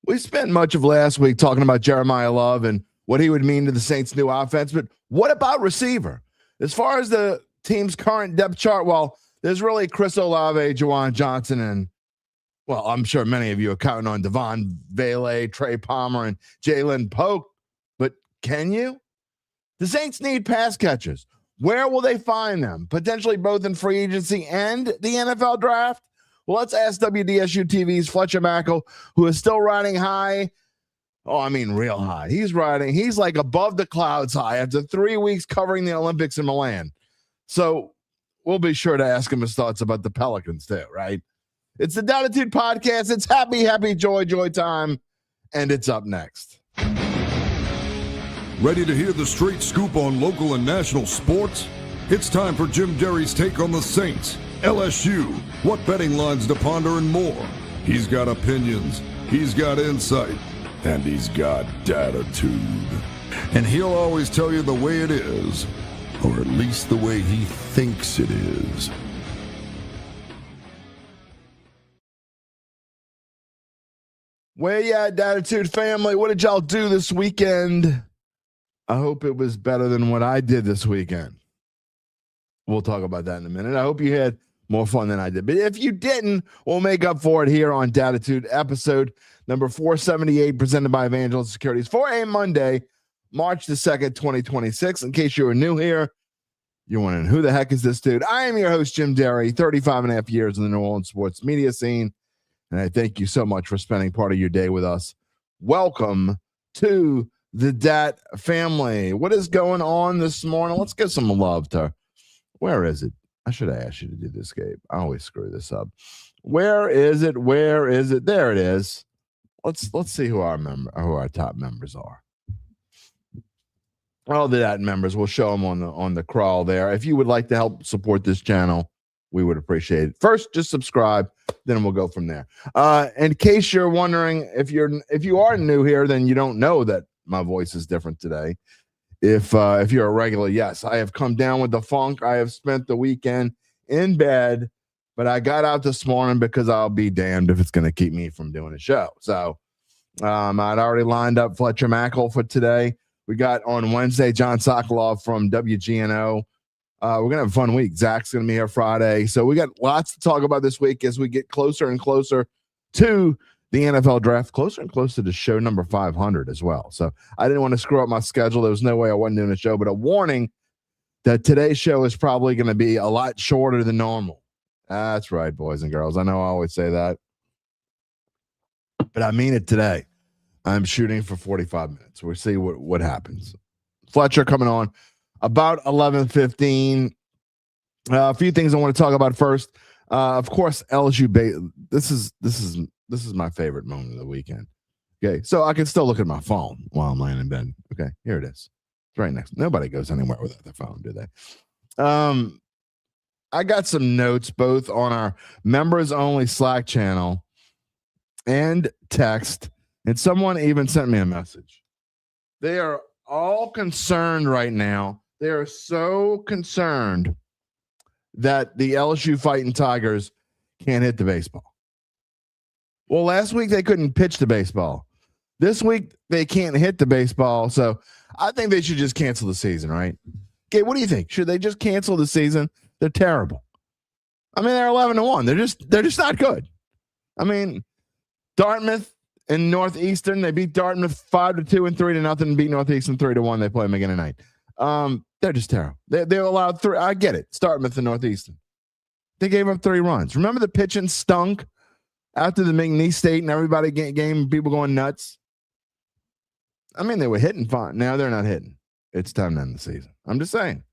We spent much of last week talking about Jeremiah Love and what he would mean to the Saints' new offense, but what about receiver? As far as the team's current depth chart, well, there's really Chris Olave, Juwan Johnson, and, well, I'm sure many of you are counting on Devon Vele, Trey Palmer, and Jalen Polk, but can you? The Saints need pass catchers. Where will they find them? Potentially both in free agency and the NFL draft? Well, let's ask WDSU-TV's Fletcher Mackel, who is still riding high. Oh, I mean real high. He's like above the clouds high after 3 weeks covering the Olympics in Milan. So we'll be sure to ask him his thoughts about the Pelicans too, right? It's the Dattitude podcast. It's happy, joy time, and it's up next. Ready to hear the straight scoop on local and national sports? It's time for Jim Derry's take on the Saints, LSU, what betting lines to ponder, and more. He's got opinions, he's got insight, and he's got Dattitude. And he'll always tell you the way it is, or at least the way he thinks it is. Where you at, Dattitude family? What did y'all do this weekend? I hope it was better than what I did this weekend. We'll talk about that in a minute. I hope you had more fun than I did. But if you didn't, we'll make up for it here on Dattitude, episode number 478, presented by Evangeline Securities for a Monday, March the 2nd, 2026. In case you are new here, you're wondering, who the heck is this dude? I am your host, Jim Derry, 35 and a half years in the New Orleans sports media scene. And I thank you so much for spending part of your day with us. Welcome to the Dat family. What is going on this morning? Let's give some love to, where is it? I should have asked you to do this, Gabe. I always screw this up. Where is it? There it is. Let's see who our top members are. All the Dat members, we'll show them on the crawl there. If you would like to help support this channel, we would appreciate it. First, just subscribe, then we'll go from there. In case you're wondering, if you are new here, then you don't know that my voice is different today. If you're a regular, yes, I have come down with the funk. I have spent the weekend in bed, but I got out this morning because I'll be damned if it's going to keep me from doing a show. So I'd already lined up Fletcher Mackel for today. We got on Wednesday John Sokolov from WGNO. We're going to have a fun week. Zach's going to be here Friday. So we got lots to talk about this week as we get closer and closer to the NFL draft, closer and closer to show number 500 as well. So I didn't want to screw up my schedule. There was no way I wasn't doing a show, but a warning that today's show is probably going to be a lot shorter than normal. That's right, boys and girls. I know I always say that, but I mean it today. I'm shooting for 45 minutes. We'll see what happens. Fletcher coming on about 11:15. A few things I want to talk about first. Of course, LSU. This is my favorite moment of the weekend. Okay, so I can still look at my phone while I'm laying in bed. Okay, here it is. It's right next. Nobody goes anywhere without their phone, do they? I got some notes both on our members only Slack channel and text, and someone even sent me a message. They are all concerned right now. They are so concerned that the LSU Fighting Tigers can't hit the baseball. Well, last week they couldn't pitch the baseball. This week they can't hit the baseball. So I think they should just cancel the season, right? Okay, what do you think? Should they just cancel the season? They're terrible. I mean, they're 11-1. They're just not good. I mean, Dartmouth and Northeastern, they beat Dartmouth 5-2 and 3-0, and beat Northeastern 3-1. They play them again tonight. They're just terrible. They're allowed 3. I get it. Dartmouth and Northeastern. They gave up 3 runs. Remember the pitching stunk after the McNeese State and everybody game, people going nuts? I mean, they were hitting fine. Now they're not hitting. It's time to end the season. I'm just saying.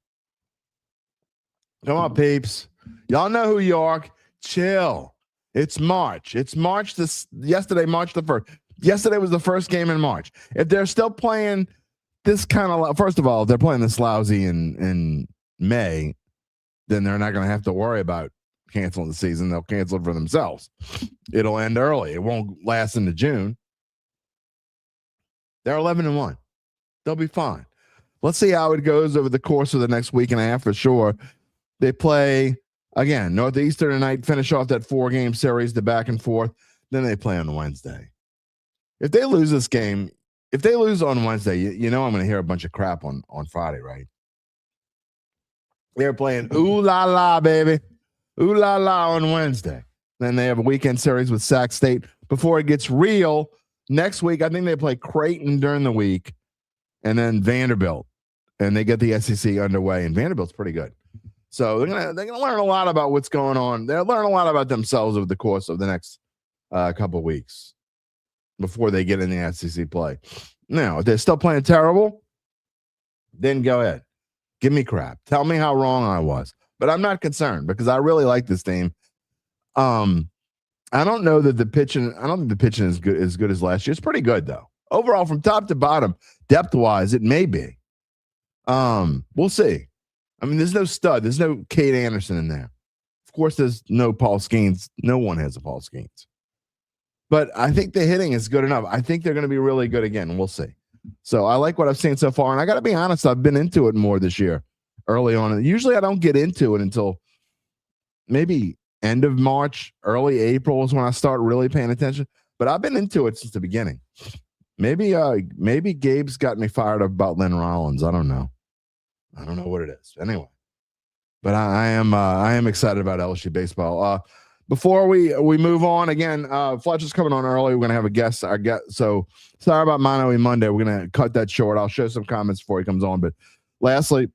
Come on, peeps. Y'all know who you are. Chill. It's March. It's March yesterday, March the 1st. Yesterday was the first game in March. If they're still playing this kind of, first of all, if they're playing this lousy in May, then they're not going to have to worry about canceling the season. They'll cancel it for themselves. It'll end early. It won't last into June. They're 11-1. They'll be fine. Let's see how it goes over the course of the next week and a half for sure. They play, again, Northeastern tonight, finish off that 4-game series, the back and forth. Then they play on Wednesday. If they lose this game, if they lose on Wednesday, you know I'm going to hear a bunch of crap on Friday, right? They're playing ooh la la, baby. Ooh la la on Wednesday. Then they have a weekend series with Sac State before it gets real. Next week, I think they play Creighton during the week and then Vanderbilt. And they get the SEC underway, and Vanderbilt's pretty good. So they're gonna learn a lot about what's going on. They'll learn a lot about themselves over the course of the next couple of weeks before they get in the SEC play. Now, if they're still playing terrible, then go ahead. Give me crap. Tell me how wrong I was. But I'm not concerned because I really like this team. I don't know that the pitching. I don't think the pitching is good as last year. It's pretty good though. Overall, from top to bottom, depth wise, it may be. We'll see. I mean, there's no stud. There's no Cade Anderson in there. Of course, there's no Paul Skeens. No one has a Paul Skeens. But I think the hitting is good enough. I think they're going to be really good again. We'll see. So I like what I've seen so far. And I got to be honest, I've been into it more this year early on. And usually I don't get into it until maybe end of March, early April is when I start really paying attention. But I've been into it since the beginning. Maybe Gabe's got me fired up about Lynn Rollins. I don't know what it is. Anyway, but I am excited about LSU baseball. Before we move on, again, Fletcher's coming on early. We're gonna have a guest. So sorry about Mono Monday. We're gonna cut that short. I'll show some comments before he comes on. But lastly,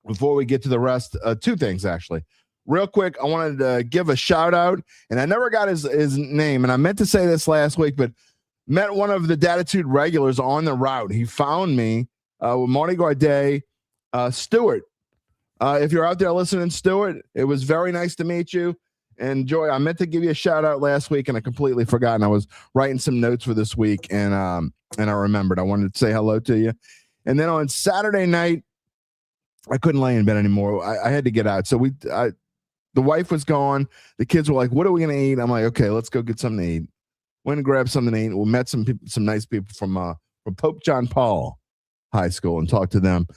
before we get to the rest, two things actually. Real quick, I wanted to give a shout out, and I never got his name, and I meant to say this last week, but met one of the Dattitude regulars on the route. He found me with Marty Gaudet, Stewart. If you're out there listening, Stewart, it was very nice to meet you. And Joy, I meant to give you a shout out last week, and I completely forgot. And I was writing some notes for this week, and I remembered. I wanted to say hello to you. And then on Saturday night, I couldn't lay in bed anymore. I had to get out. So the wife was gone. The kids were like, "What are we gonna eat?" I'm like, "Okay, let's go get something to eat." Went and grabbed something to eat. We met some nice people from Pope John Paul High School and talked to them.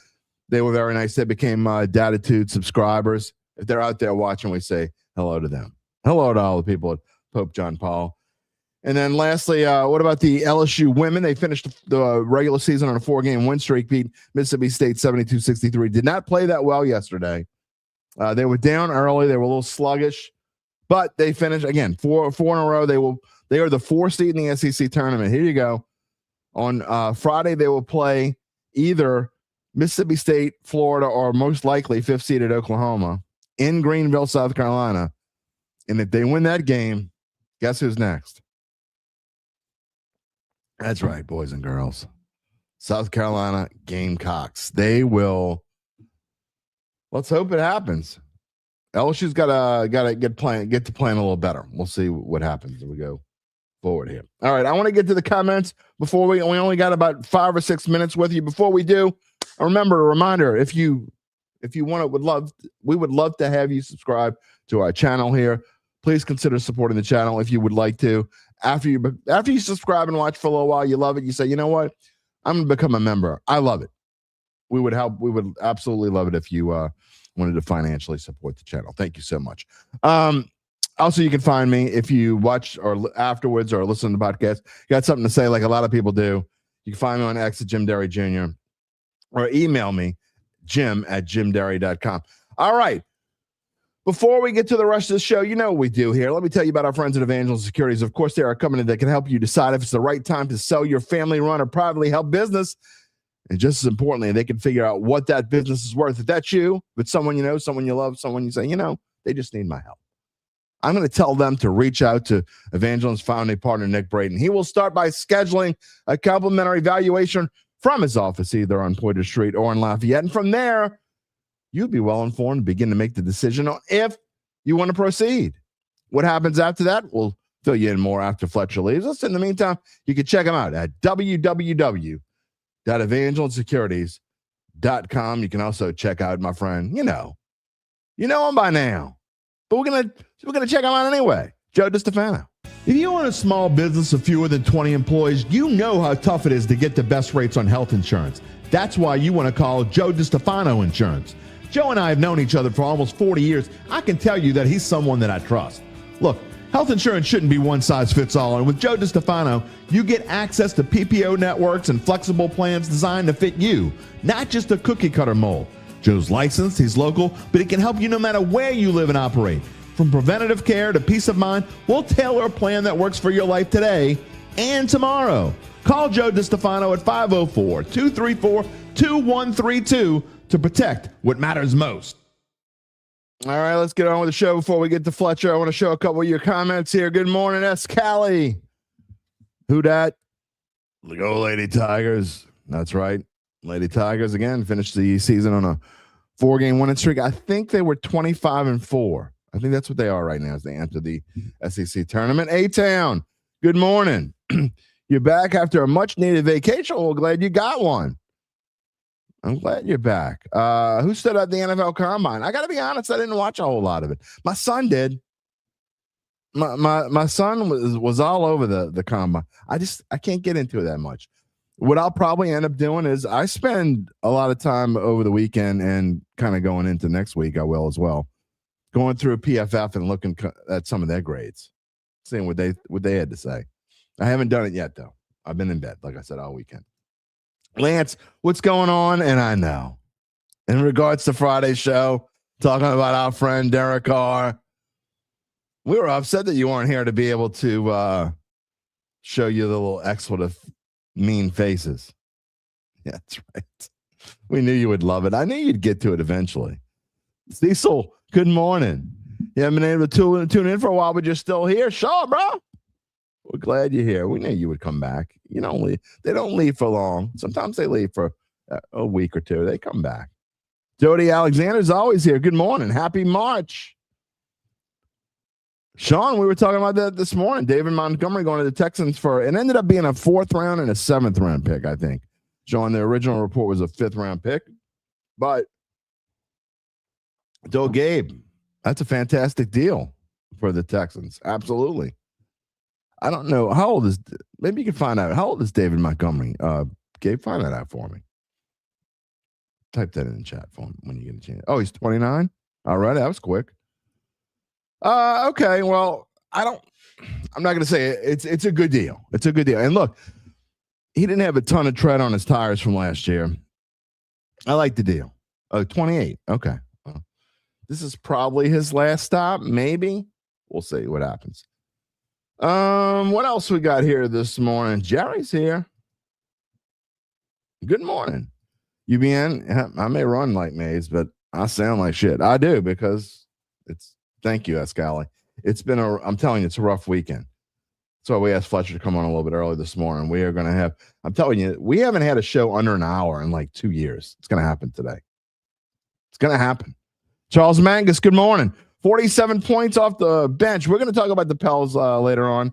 They were very nice. They became Dattitude subscribers. If they're out there watching, we say hello to them. Hello to all the people at Pope John Paul. And then lastly, what about the LSU women? They finished the regular season on a 4-game win streak, beat Mississippi State 72-63. Did not play that well yesterday. They were down early. They were a little sluggish, but they finished, again, four in a row. They are the 4th seed in the SEC tournament. Here you go. On Friday, they will play either Mississippi State, Florida, or most likely 5th seed at Oklahoma in Greenville, South Carolina. And if they win that game, guess who's next? That's right, boys and girls. South Carolina Gamecocks. They will. Let's hope it happens. LSU's got to get to playing a little better. We'll see what happens as we go forward here. All right, I want to get to the comments before we only got about 5 or 6 minutes with you. Before we do, remember a reminder: if you want it, we would love to have you subscribe to our channel here. Please consider supporting the channel if you would like to. After you subscribe and watch for a little while, you love it. You say, you know what? I'm going to become a member. I love it. We would absolutely love it if you wanted to financially support the channel. Thank you so much. Also, you can find me if you watch or afterwards or listen to the podcast. You got something to say like a lot of people do. You can find me on X at Jim Derry Jr. or email me, jim@jimderry.com. All right. Before we get to the rest of the show, you know what we do here. Let me tell you about our friends at Evangeline Securities. Of course, they are a company that can help you decide if it's the right time to sell your family-run or privately held business. And just as importantly, they can figure out what that business is worth. If that's you, if it's someone you know, someone you love, someone you say, they just need my help. I'm going to tell them to reach out to Evangeline's founding partner, Nick Braden. He will start by scheduling a complimentary valuation from his office, either on Pointer Street or in Lafayette. And from there, you'll be well informed and begin to make the decision on if you want to proceed. What happens after that? We'll fill you in more after Fletcher leaves us. In the meantime, you can check them out at www.evangelinesecurities.com. You can also check out my friend, you know him by now, but we're gonna check him out anyway. Joe DiStefano. If you own a small business of fewer than 20 employees, you know how tough it is to get the best rates on health insurance. That's why you want to call Joe DiStefano Insurance. Joe and I have known each other for almost 40 years. I can tell you that he's someone that I trust. Look, health Health insurance shouldn't be one size fits all, and with Joe DiStefano, you get access to PPO networks and flexible plans designed to fit you, not just a cookie cutter mold. Joe's licensed, he's local, but he can help you no matter where you live and operate. From preventative care to peace of mind, we'll tailor a plan that works for your life today and tomorrow. Call Joe DiStefano at 504-234-2132 to protect what matters most. All right, let's get on with the show. Before we get to Fletcher, I want to show a couple of your comments here. Good morning, S. Callie. Who dat? Go Lady Tigers. That's right. Lady Tigers, again, finished the season on a 4-game winning streak. I think they were 25-4. I think that's what they are right now as they enter the SEC tournament. A-Town, good morning. You're back after a much-needed vacation. Well, glad you got one. I'm glad you're back. Who stood at the NFL Combine? I got to be honest, I didn't watch a whole lot of it. My son did. My son was all over the Combine. I can't get into it that much. What I'll probably end up doing is I spend a lot of time over the weekend and kind of going into next week, I will as well, going through PFF and looking at some of their grades, seeing what they had to say. I haven't done it yet, though. I've been in bed, like I said, all weekend. Lance, what's going on? And I know, in regards to Friday's show, talking about our friend Derek Carr, we were upset that you weren't here to be able to show you the little expletive mean faces. Yeah, that's right. We knew you would love it. I knew you'd get to it eventually. Cecil, good morning. You haven't been able to tune in for a while, but you're still here. Sure, bro. We're glad you're here. We knew you would come back. You don't leave. They don't leave for long. Sometimes they leave for a week or two. They come back. Jody Alexander's always here. Good morning. Happy March. Sean, we were talking about that this morning. David Montgomery going to the Texans it ended up being a 4th round and a 7th round pick, I think. Sean, the original report was a 5th round pick. But Gabe, that's a fantastic deal for the Texans. Absolutely. I don't know. How old is, maybe you can find out. How old is David Montgomery? Gabe, find that out for me. Type that in the chat for him when you get a chance. Oh, he's 29? All right, that was quick. Okay, well, I'm not going to say it. It's a good deal. It's a good deal. And look, he didn't have a ton of tread on his tires from last year. I like the deal. 28. Okay. Well, this is probably his last stop. Maybe. We'll see what happens. What else we got here this morning? Jerry's here. Good morning. UBN, I may run like Maze, but I sound like shit. I do because thank you, Escali. It's been I'm telling you, it's a rough weekend. So we asked Fletcher to come on a little bit early this morning. We are going to have, I'm telling you, we haven't had a show under an hour in like 2 years. It's going to happen today. It's going to happen. Charles Mangus, good morning. 47 points off the bench. We're going to talk about the Pels later on.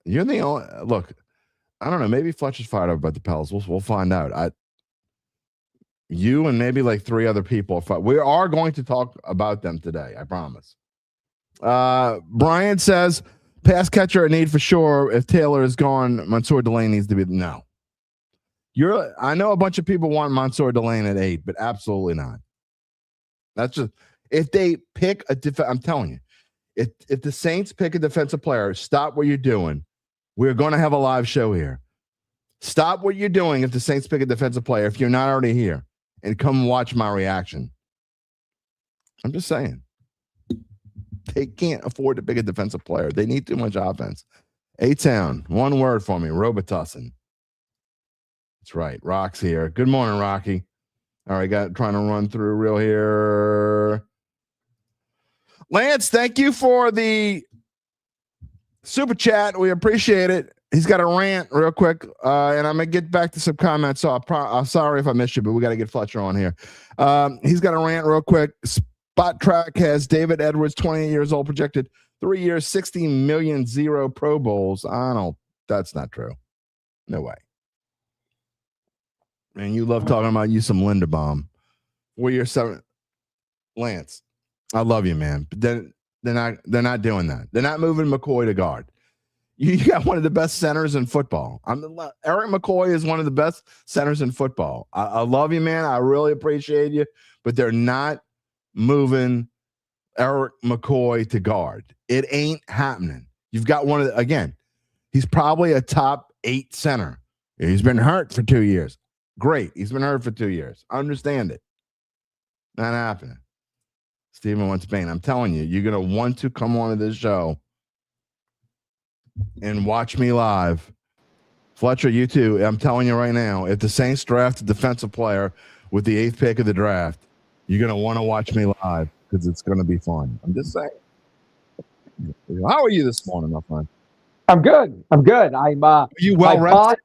You're the only look. I don't know. Maybe Fletcher's fired up about the Pels. We'll find out. You and maybe like 3 other people. We are going to talk about them today. I promise. Brian says pass catcher a need for sure. If Taylor is gone, Mansour Delane needs to be no. I know a bunch of people want Mansour Delane at 8, but absolutely not. That's just if they pick I'm telling you, if the Saints pick a defensive player, stop what you're doing. We're going to have a live show here. Stop what you're doing if the Saints pick a defensive player, if you're not already here, and come watch my reaction. I'm just saying. They can't afford to pick a defensive player. They need too much offense. A-Town, one word for me, Robitussin. That's right. Rock's here. Good morning, Rocky. All right, trying to run through real here. Lance, thank you for the super chat. We appreciate it. He's got a rant real quick, and I'm going to get back to some comments. So I'm sorry if I missed you, but we got to get Fletcher on here. He's got a rant real quick. Spot Track has David Edwards, 28 years old, projected 3 years, 60 million, 0 Pro Bowls. That's not true. No way. Man, you love talking about you some Linderbaum. 4 years, 7. Lance, I love you, man. But they're not doing that. They're not moving McCoy to guard. You got one of the best centers in football. Eric McCoy is one of the best centers in football. I love you, man. I really appreciate you. But they're not moving Eric McCoy to guard. It ain't happening. You've got one of the, again, he's probably a top 8 center. He's been hurt for 2 years. Great. He's been hurt for 2 years. I understand it. Not happening. Stephen wants Spain. I'm telling you, you're going to want to come on to this show and watch me live. Fletcher, you too. I'm telling you right now, if the Saints draft a defensive player with the 8th pick of the draft, you're going to want to watch me live because it's going to be fun. I'm just saying. How are you this morning, my friend? I'm good. Are you well rested?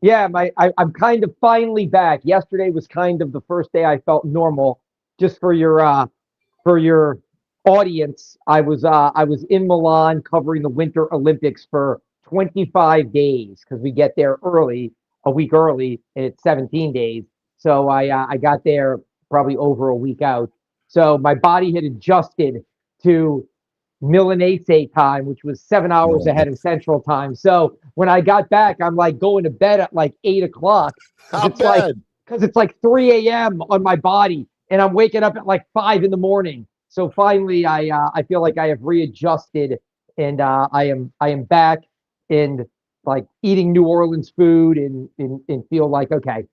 Yeah, I'm kind of finally back. Yesterday was kind of the first day I felt normal. Just for your audience, I was in Milan covering the Winter Olympics for 25 days because we get there early, a week early, and it's 17 days. So I got there probably over a week out. So my body had adjusted to Milanese time, which was 7 hours ahead of Central Time. So when I got back, I'm like going to bed at like 8 o'clock. Because it's like 3 a.m. on my body, and I'm waking up at like 5 in the morning. So finally, I feel like I have readjusted, and I am back and like eating New Orleans food and feel like okay,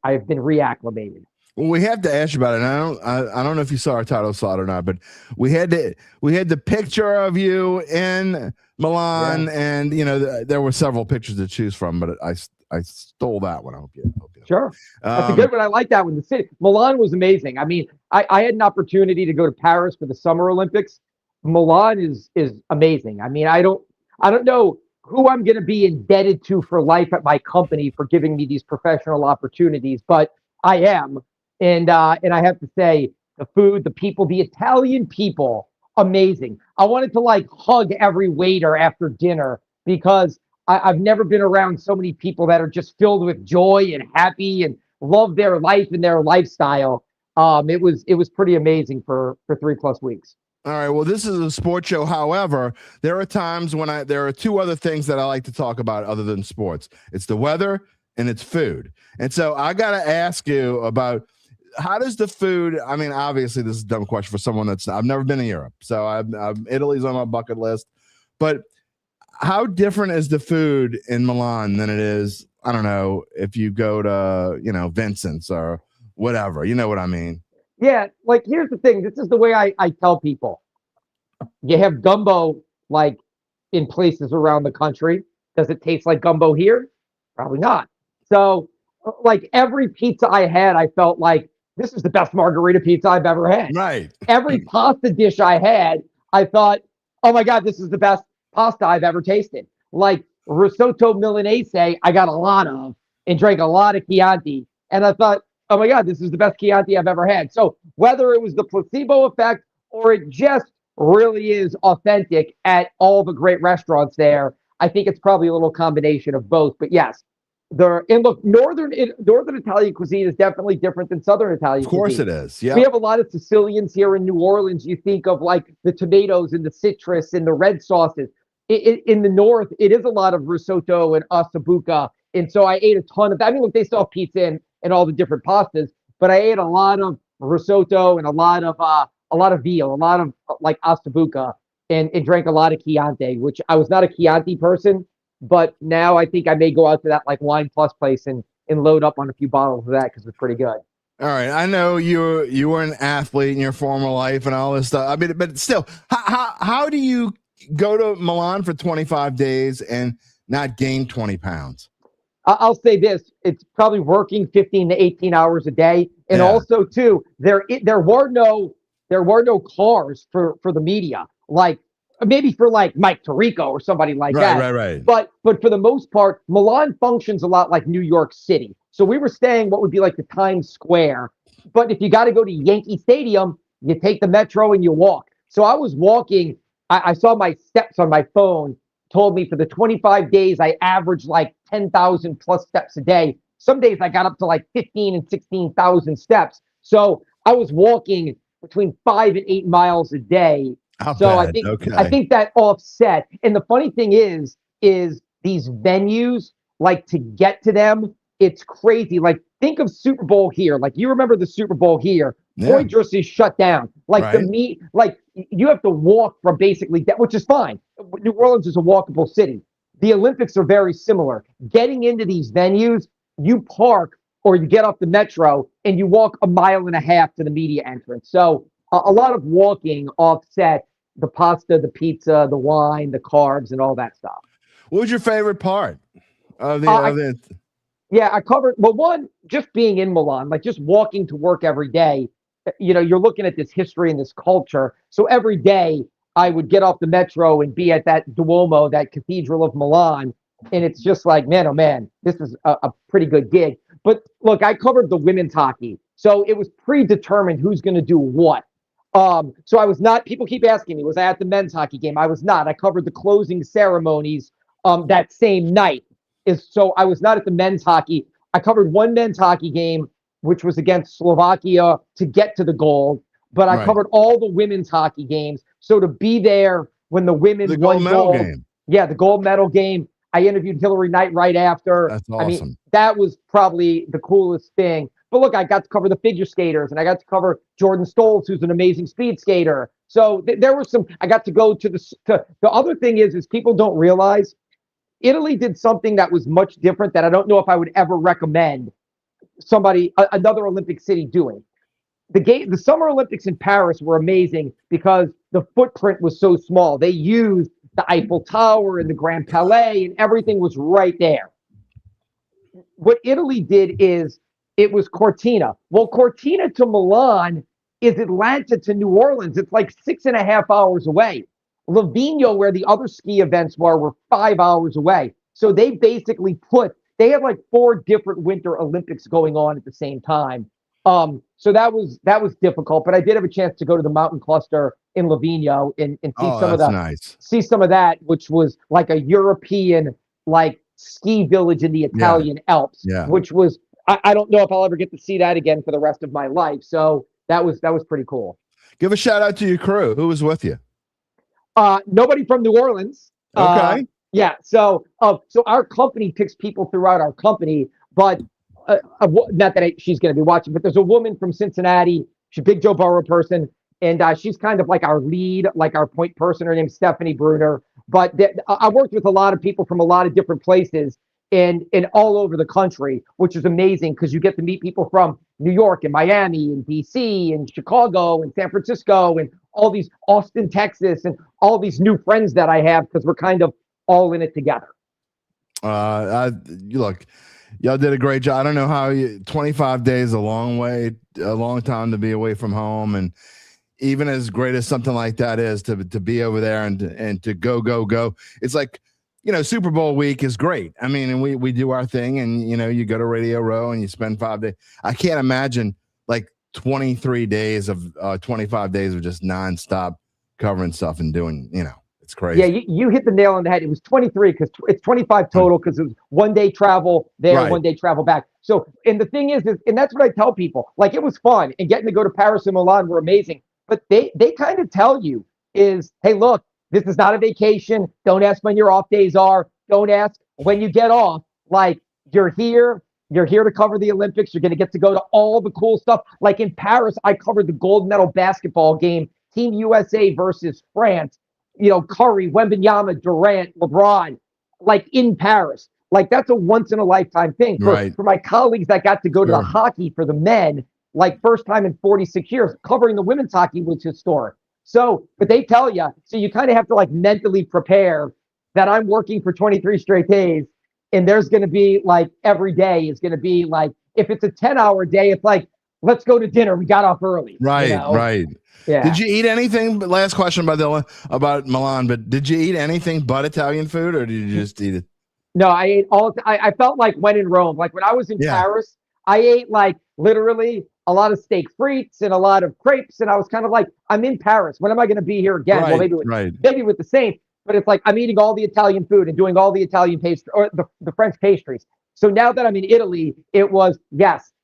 I've been reacclimated. Well, we have to ask you about it. And I don't know if you saw our title slot or not, but we had the picture of you in Milan, and there were several pictures to choose from, but I stole that one. I hope you know. Sure, that's a good one. I like that one. The city Milan was amazing. I mean, I had an opportunity to go to Paris for the Summer Olympics. Milan is amazing. I mean, I don't know who I'm going to be indebted to for life at my company for giving me these professional opportunities, but I am. And I have to say, the food, the people, the Italian people, amazing. I wanted to like hug every waiter after dinner because I've never been around so many people that are just filled with joy and happy and love their life and their lifestyle. It was pretty amazing for 3+ weeks. All right. Well, this is a sports show. However, there are times when there are 2 other things that I like to talk about other than sports. It's the weather and it's food. And so I got to ask you about, how does the food? I mean, obviously, this is a dumb question for someone I've never been to Europe, so Italy's on my bucket list. But how different is the food in Milan than it is? I don't know if you go to Vincent's or whatever. You know what I mean? Yeah. Like here's the thing. This is the way I tell people. You have gumbo like in places around the country. Does it taste like gumbo here? Probably not. So, like every pizza I had, I felt like, this is the best margarita pizza I've ever had. Right. Every pasta dish I had, I thought, oh my God, this is the best pasta I've ever tasted. Like risotto Milanese, I got a lot of and drank a lot of Chianti. And I thought, oh my God, this is the best Chianti I've ever had. So whether it was the placebo effect or it just really is authentic at all the great restaurants there, I think it's probably a little combination of both. But yes, northern Italian cuisine is definitely different than southern Italian cuisine. Of course it is. Yeah. We have a lot of Sicilians here in New Orleans. You think of like the tomatoes and the citrus and the red sauces. In the north, it is a lot of risotto and ossobuco. And so I ate a ton of that. I mean, look, they still have pizza and all the different pastas, but I ate a lot of risotto and a lot of veal, a lot of like ossobuco, and drank a lot of Chianti, which I was not a Chianti person. But now I think I may go out to that like Wine Plus place and load up on a few bottles of that because it's pretty good. All right. I know you were an athlete in your former life and all this stuff. I mean, but still, how do you go to Milan for 25 days and not gain 20 pounds? I'll say this. It's probably working 15 to 18 hours a day. And also, too, there were no cars for the media. Like, maybe for like Mike Tirico or somebody like that. Right. But for the most part, Milan functions a lot like New York City. So we were staying what would be like the Times Square. But if you got to go to Yankee Stadium, you take the metro and you walk. So I was walking. I saw my steps on my phone, told me for the 25 days, I averaged like 10,000 plus steps a day. Some days I got up to like 15 and 16,000 steps. So I was walking between 5 and 8 miles a day. I think that offset. And the funny thing is these venues, like to get to them, it's crazy. Like think of Super Bowl here. Like you remember the Super Bowl here, Yeah. Poydras is shut down. Like the Right. meet, like you have to walk from basically that, which is fine. New Orleans is a walkable city. The Olympics are very similar. Getting into these venues, you park or you get off the metro and you walk a mile and a half to the media entrance. So a lot of walking offset the pasta, the pizza, the wine, the carbs, and all that stuff. What was your favorite part of the I, of the? Yeah, I covered, well, one, just being in Milan, like just walking to work every day, you're looking at this history and this culture. So every day I would get off the metro and be at that Duomo, that Cathedral of Milan. And it's just like, man, oh man, this is a pretty good gig. But look, I covered the women's hockey. So it was predetermined who's going to do what. So I was not, people keep asking me, was I at the men's hockey game? I was not. I covered the closing ceremonies that same night. So I was not at the men's hockey. I covered one men's hockey game, which was against Slovakia to get to the gold, but I covered all the women's hockey games. So to be there when the women The won gold medal game. yeah, the gold medal game. I interviewed Hillary Knight right after. That's awesome. I mean, that was probably the coolest thing. But look, I got to cover the figure skaters, and I got to cover Jordan Stoltz, who's an amazing speed skater. So there were some. I got to go to the other thing is people don't realize Italy did something that was much different that I don't know if I would ever recommend another Olympic city doing. The Summer Olympics in Paris were amazing because the footprint was so small. They used the Eiffel Tower and the Grand Palais, and everything was right there. What Italy did is it was Cortina. Well, Cortina to Milan is Atlanta to New Orleans. It's like 6.5 hours away. Livigno, where the other ski events were 5 hours away. So they basically they had like 4 different Winter Olympics going on at the same time. So that was difficult, but I did have a chance to go to the mountain cluster in Livigno and see some of that, which was like a European like ski village in the Italian Alps, which was I don't know if I'll ever get to see that again for the rest of my life. So that was pretty cool. Give a shout out to your crew. Who was with you? Nobody from New Orleans. Okay. Yeah. So our company picks people throughout our company, but not that she's going to be watching, but there's a woman from Cincinnati. She's a big Joe Burrow person, and she's kind of like our lead, like our point person. Her name's Stephanie Bruner. But I worked with a lot of people from a lot of different places and all over the country, which is amazing because you get to meet people from New York and Miami and DC and Chicago and San Francisco and all these Austin, Texas, and all these new friends that I have because we're kind of all in it together. Look, y'all did a great job. I don't know how 25 days a long time to be away from home, and even as great as something like that is to be over there and to go. It's like, Super Bowl week is great. I mean, and we do our thing, and you go to Radio Row and you spend 5 days. I can't imagine like 25 days of just nonstop covering stuff and doing, it's crazy. Yeah, you hit the nail on the head. It was 23 because it's 25 total because it was 1 day travel there, 1 day travel back. So, and the thing is, and that's what I tell people, like it was fun and getting to go to Paris and Milan were amazing. But they kind of tell you is, hey, look, this is not a vacation. Don't ask when your off days are. Don't ask when you get off. Like you're here to cover the Olympics. You're going to get to go to all the cool stuff. Like in Paris, I covered the gold medal basketball game, Team USA versus France. Curry, Wembanyama, Durant, LeBron, like in Paris. Like that's a once in a lifetime thing for my colleagues that got to go to the hockey for the men, like first time in 46 years. Covering the women's hockey was historic. So, but they tell you, so you kind of have to like mentally prepare that I'm working for 23 straight days, and there's going to be like every day is going to be like, if it's a 10-hour day, it's like, let's go to dinner. We got off early. Right. Yeah. Did you eat anything? Last question about Milan, but did you eat anything but Italian food, or did you just eat it? No, I ate I felt like when in Rome, like when I was in Paris, I ate like literally a lot of steak frites and a lot of crepes, and I was kind of like, I'm in Paris. When am I going to be here again? Well, maybe with the Saints, but it's like I'm eating all the Italian food and doing all the Italian pastry or the French pastries. So now that I'm in Italy, it was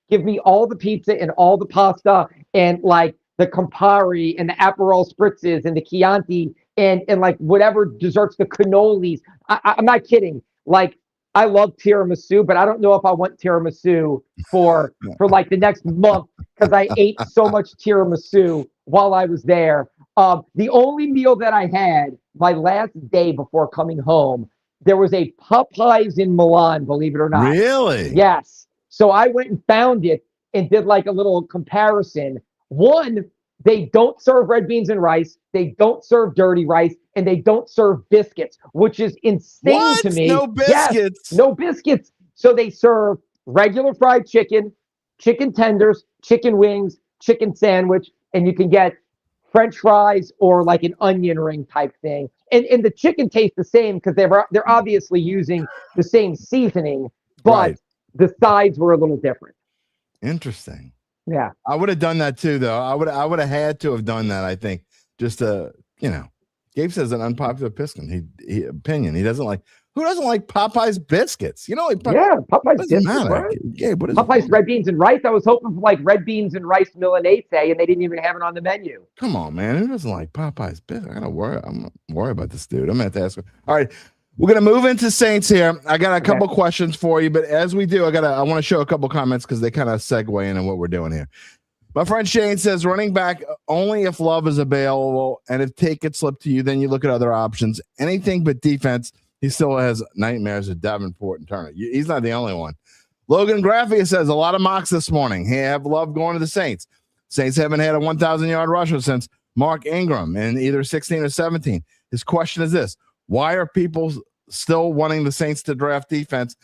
give me all the pizza and all the pasta and like the Campari and the Aperol spritzes and the Chianti and like whatever desserts, the cannolis. I'm not kidding. Like I love tiramisu, but I don't know if I want tiramisu for like the next month because I ate so much tiramisu while I was there. The only meal that I had my last day before coming home, there was a Popeyes in Milan, believe it or not. Really? Yes. So I went and found it and did like a little comparison. One, they don't serve red beans and rice. They don't serve dirty rice, and they don't serve biscuits, which is insane to me. No biscuits? Yes, no biscuits. So they serve regular fried chicken, chicken tenders, chicken wings, chicken sandwich, and you can get French fries or like an onion ring type thing. And the chicken tastes the same because they're obviously using the same seasoning, but Right. the sides were a little different. Interesting. Yeah. I would have done that too, though. I would have had to have done that, I think. Just Gabe says an unpopular opinion. He doesn't like, who doesn't like Popeye's biscuits? Popeyes biscuits, right? Gabe, what is Popeyes red beans and rice. I was hoping for like red beans and rice Milanese, and they didn't even have it on the menu. Come on, man. Who doesn't like Popeye's biscuits? I'm gonna worry about this dude. I'm gonna have to ask him. All right. We're gonna move into Saints here. I got a couple questions for you, but as we do, I want to show a couple comments because they kind of segue into what we're doing here. My friend Shane says running back only if Love is available, and if Tate gets slipped to you, then you look at other options. Anything but defense. He still has nightmares of Davenport and Turner. He's not the only one. Logan Graffia says a lot of mocks this morning. He have Love going to the Saints. Saints haven't had a 1,000-yard rusher since Mark Ingram in either 16 or 17. His question is this: why are people still wanting the Saints to draft defense?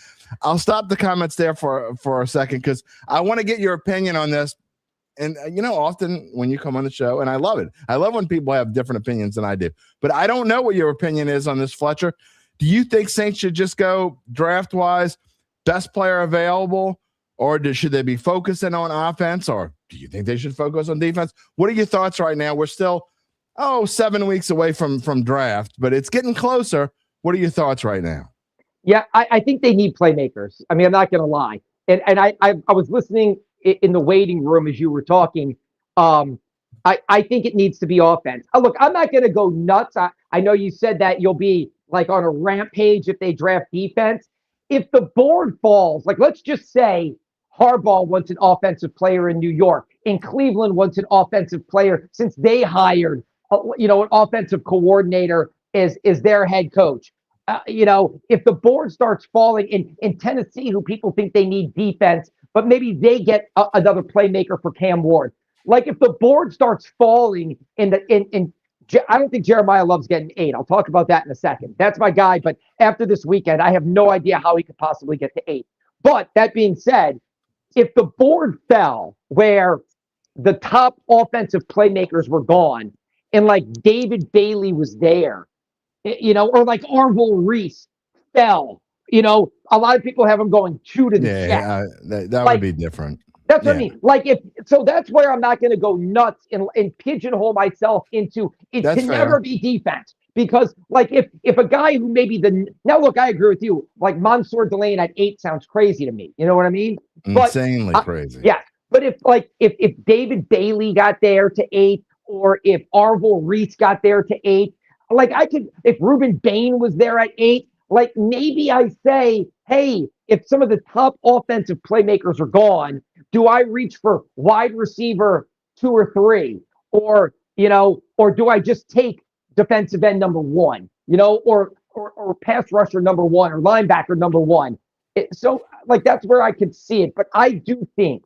I'll stop the comments there for a second because I want to get your opinion on this. And, often when you come on the show, and I love it. I love when people have different opinions than I do. But I don't know what your opinion is on this, Fletcher. Do you think Saints should just go draft-wise, best player available, or should they be focusing on offense, or do you think they should focus on defense? What are your thoughts right now? We're still, 7 weeks away from draft, but it's getting closer. What are your thoughts right now? Yeah, I think they need playmakers. I mean, I'm not going to lie. And I was listening in the waiting room as you were talking. I think it needs to be offense. Look, I'm not going to go nuts. I know you said that you'll be like on a rampage if they draft defense. If the board falls, like let's just say Harbaugh wants an offensive player in New York and Cleveland wants an offensive player since they hired, an offensive coordinator is their head coach. If the board starts falling in Tennessee, who people think they need defense, but maybe they get another playmaker for Cam Ward. Like if the board starts falling I don't think Jeremiah Love's getting 8. I'll talk about that in a second. That's my guy. But after this weekend, I have no idea how he could possibly get to 8. But that being said, if the board fell where the top offensive playmakers were gone and like David Bailey was there, or like Arvil Reese fell, a lot of people have him going 2 to the check. That would be different. That's what I mean. Like so that's where I'm not going to go nuts and pigeonhole myself into it can never be defense. Because like if a guy who maybe now look, I agree with you. Like Mansour Delane at 8 sounds crazy to me. You know what I mean? Insanely crazy. Yeah. But if David Bailey got there to 8, or if Arvil Reese got there to 8, like if Reuben Bain was there at 8, like maybe I say, hey, if some of the top offensive playmakers are gone, do I reach for wide receiver 2 or 3, or do I just take defensive end number 1, or pass rusher number 1 or linebacker number 1? So like that's where I could see it. But I do think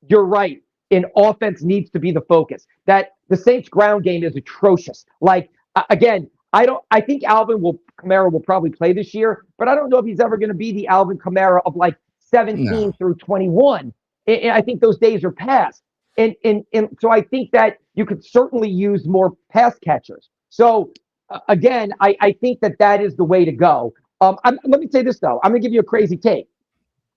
you're right. And offense needs to be the focus. That the Saints ground game is atrocious. Like again, I think Alvin Kamara will probably play this year, but I don't know if he's ever going to be the Alvin Kamara of like 17 through 21. And I think those days are past. And so I think that you could certainly use more pass catchers. So again, I think that is the way to go. Let me say this though. I'm going to give you a crazy take.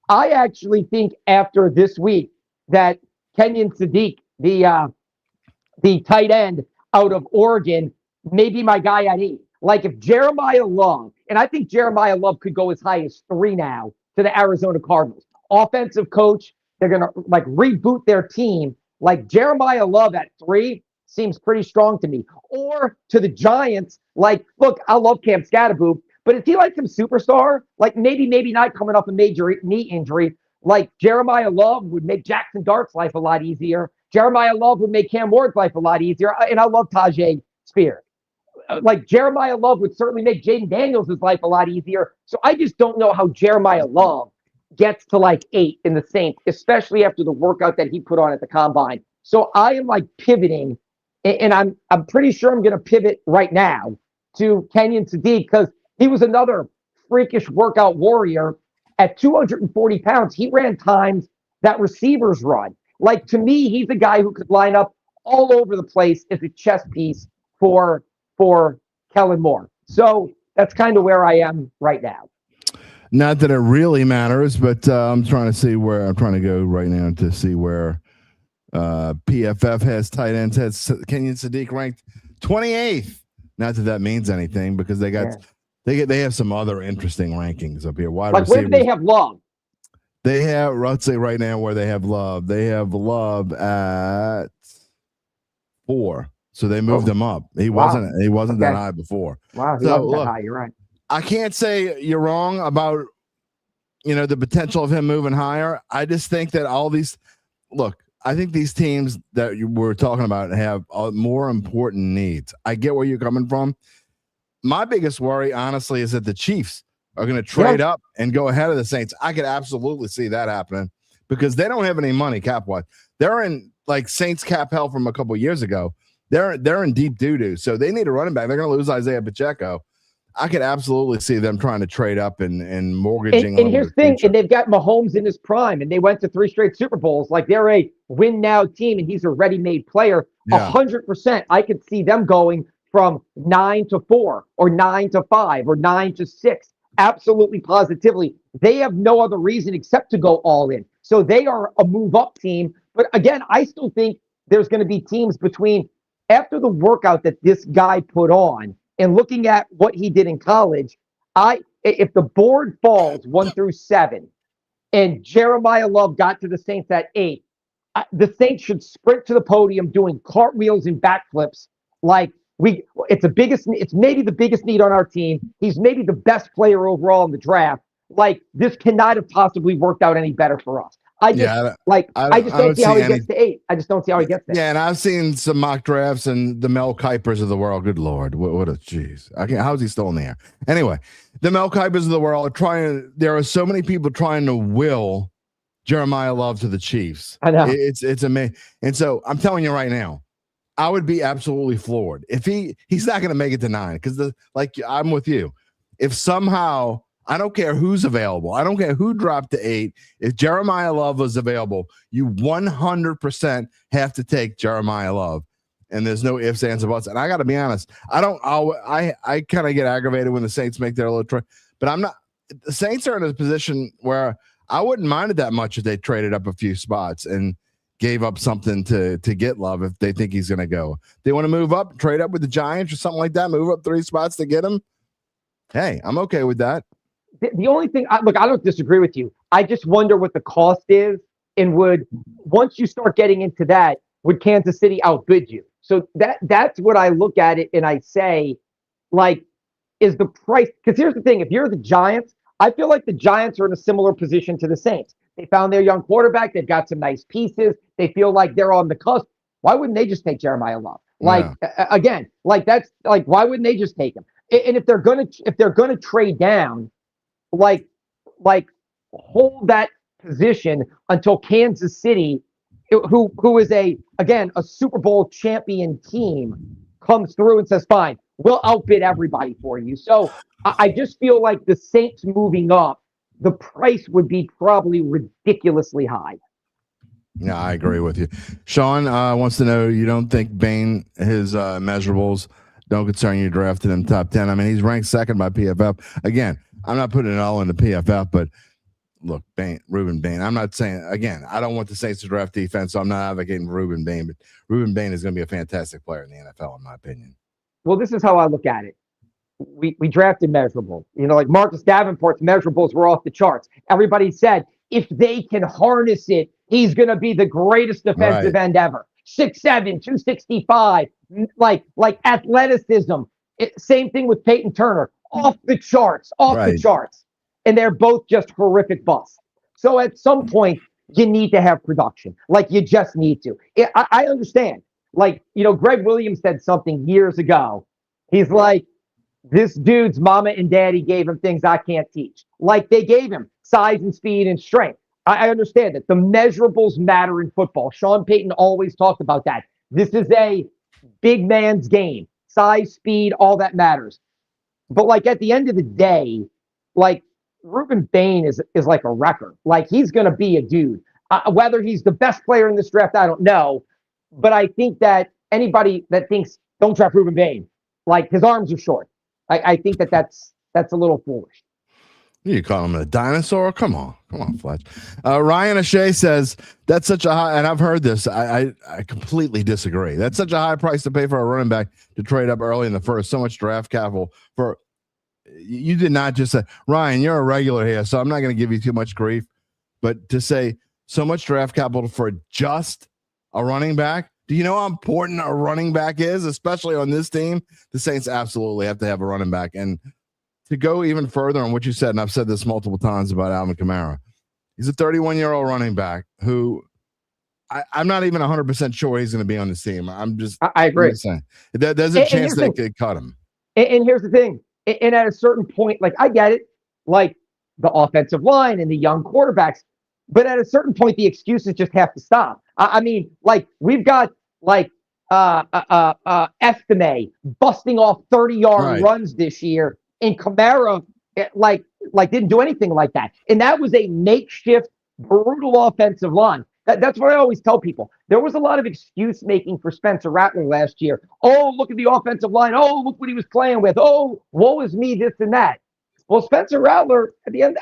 I actually think after this week that Kenyon Sadiq, the tight end out of Oregon, may be my guy at 8. Like if Jeremiah Love, and I think Jeremiah Love could go as high as 3 now to the Arizona Cardinals. Offensive coach, they're going to like reboot their team. Like Jeremiah Love at 3 seems pretty strong to me. Or to the Giants, like, look, I love Cam Scatterboop, But is he like some superstar? Like maybe not coming off a major knee injury. Like Jeremiah Love would make Jackson Dart's life a lot easier. Jeremiah Love would make Cam Ward's life a lot easier. And I love Tajay Spears. Like Jeremiah Love would certainly make Jaden Daniels' life a lot easier. So I just don't know how Jeremiah Love gets to like 8 in the Saints, especially after the workout that he put on at the combine. So I am like pivoting, and I'm pretty sure I'm going to pivot right now to Kenyon Sadiq because he was another freakish workout warrior. At 240 pounds, he ran times that receivers run. Like, to me, he's a guy who could line up all over the place as a chess piece for Kellen Moore. So that's kind of where I am right now. Not that it really matters, but I'm trying to go right now to see where PFF has tight ends. Has Kenyon Sadiq ranked 28th. Not that means anything because they have some other interesting rankings up here. Wide receivers. Where do they have Love? They have, let's say right now where they have Love. They have Love at 4. So they moved him up. He wasn't that high before. Wow, he wasn't that high. You're right. I can't say you're wrong about, the potential of him moving higher. I just think that I think these teams that we're talking about have more important needs. I get where you're coming from. My biggest worry, honestly, is that the Chiefs are going to trade up and go ahead of the Saints. I could absolutely see that happening because they don't have any money cap-wise. They're in like Saints cap hell from a couple of years ago. They're in deep doo-doo, so they need a running back. They're going to lose Isaiah Pacheco. I could absolutely see them trying to trade up and mortgaging. And here's the thing, and they've got Mahomes in his prime, and they went to 3 straight Super Bowls. Like, they're a win-now team, and he's a ready-made player. 100%. I could see them going from 9 to 4 or 9 to 5 or 9 to 6. Absolutely, positively. They have no other reason except to go all in. So they are a move-up team. But again, I still think there's going to be teams between after the workout that this guy put on and looking at what he did in college. If the board falls 1 through 7 and Jeremiah Love got to the Saints at 8, the Saints should sprint to the podium doing cartwheels and backflips. Like, it's maybe the biggest need on our team. He's maybe the best player overall in the draft. Like, this cannot have possibly worked out any better for us. I just don't see how he gets to 8. I just don't see how he gets there. Yeah, and I've seen some mock drafts and the Mel Kipers of the world. Good Lord, what a jeez! How is he still in the air? Anyway, the Mel Kipers of the world are trying. There are so many people trying to will Jeremiah Love to the Chiefs. I know it's amazing, and so I'm telling you right now, I would be absolutely floored if he's not going to make it to 9 because I'm with you. If somehow. I don't care who's available. I don't care who dropped to 8. If Jeremiah Love was available, you 100% have to take Jeremiah Love. And there's no ifs, ands, or buts. And I got to be honest, I kind of get aggravated when the Saints make their little trade. But I'm not. The Saints are in a position where I wouldn't mind it that much if they traded up a few spots and gave up something to get Love if they think he's going to go. They want to move up, trade up with the Giants or something like that, move up 3 spots to get him. Hey, I'm okay with that. The only thing, I don't disagree with you. I just wonder what the cost is, and once you start getting into that, would Kansas City outbid you? So that's what I look at it and I say, like, is the price? Because here's the thing: if you're the Giants, I feel like the Giants are in a similar position to the Saints. They found their young quarterback. They've got some nice pieces. They feel like they're on the cusp. Why wouldn't they just take Jeremiah Love? Again, like that's like why wouldn't they just take him? And if they're gonna trade down. Like hold that position until Kansas City, who is a Super Bowl champion team, comes through and says, fine, we'll outbid everybody for you. So I just feel like the Saints moving up, the price would be probably ridiculously high. Yeah, I agree with you. Sean wants to know, you don't think Bain, his measurables don't concern you drafted him top 10? I mean, he's ranked 2nd by PFF. Again, I'm not putting it all into PFF, but look, Ruben Bain. I'm not saying, again, I don't want the Saints to draft defense, so I'm not advocating Ruben Bain, but Ruben Bain is going to be a fantastic player in the NFL, in my opinion. Well, this is how I look at it. We drafted measurables. Like Marcus Davenport's measurables were off the charts. Everybody said, if they can harness it, he's going to be the greatest defensive end ever. 6'7", 265, like athleticism. Same thing with Peyton Turner. off the charts, off the Right. charts. And they're both just horrific busts. So at some point, you need to have production. Like, you just need to. I understand. Like, Greg Williams said something years ago. He's like, this dude's mama and daddy gave him things I can't teach. Like, they gave him size and speed and strength. I understand that the measurables matter in football. Sean Payton always talked about that. This is a big man's game. Size, speed, all that matters. But like, at the end of the day, like, Ruben Bain is like a wrecker. Like, he's going to be a dude. Whether he's the best player in this draft, I don't know. But I think that anybody that thinks don't draft Ruben Bain, like, his arms are short. I think that's a little foolish. You call him a dinosaur? Come on, Fletch. Ryan O'Shea says that's such a high, and I've heard this. I completely disagree. That's such a high price to pay for a running back to trade up early in the first. So much draft capital for. You did not just say, Ryan, you're a regular here, so I'm not going to give you too much grief. But to say so much draft capital for just a running back, do you know how important a running back is, especially on this team? The Saints absolutely have to have a running back. And to go even further on what you said, and I've said this multiple times about Alvin Kamara, he's a 31-year-old running back who I'm not even 100% sure he's going to be on this team. I agree. There's a chance they could cut him. And here's the thing. And at a certain point, like, I get it, like the offensive line and the young quarterbacks, but at a certain point, the excuses just have to stop. I mean, like, we've got like Estime busting off 30-yard runs this year, and Kamara like didn't do anything like that. And that was a makeshift, brutal offensive line. That's what I always tell people. There was a lot of excuse making for Spencer Rattler last year. Oh, look at the offensive line. Oh, look what he was playing with. Oh, woe is me, this and that. Well, Spencer Rattler at the end,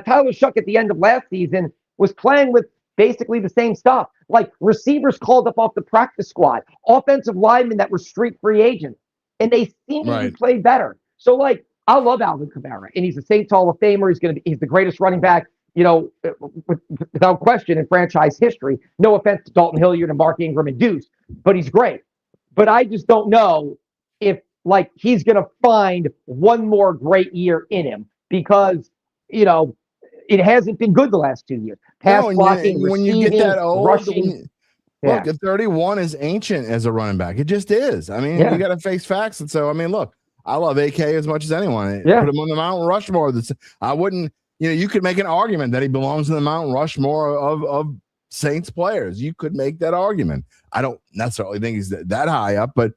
Tyler Shuck at the end of last season was playing with basically the same stuff. Like, receivers called up off the practice squad, offensive linemen that were street free agents, and they seemingly played better. So, like, I love Alvin Kamara, and he's a Saints Hall of Famer. He's the greatest running back, without question in franchise history. No offense to Dalton Hilliard and Mark Ingram and Deuce, but he's great. But I just don't know if, like, he's going to find one more great year in him, because, it hasn't been good the last 2 years. Pass blocking, when you get that old, rushing. Look, 31 is ancient as a running back. It just is. I mean, you got to face facts. And so, I mean, look, I love AK as much as anyone. Put him on the Mount Rushmore. I wouldn't, you could make an argument that he belongs in the Mount Rushmore of Saints players. You could make that argument. I don't necessarily think he's that high up, but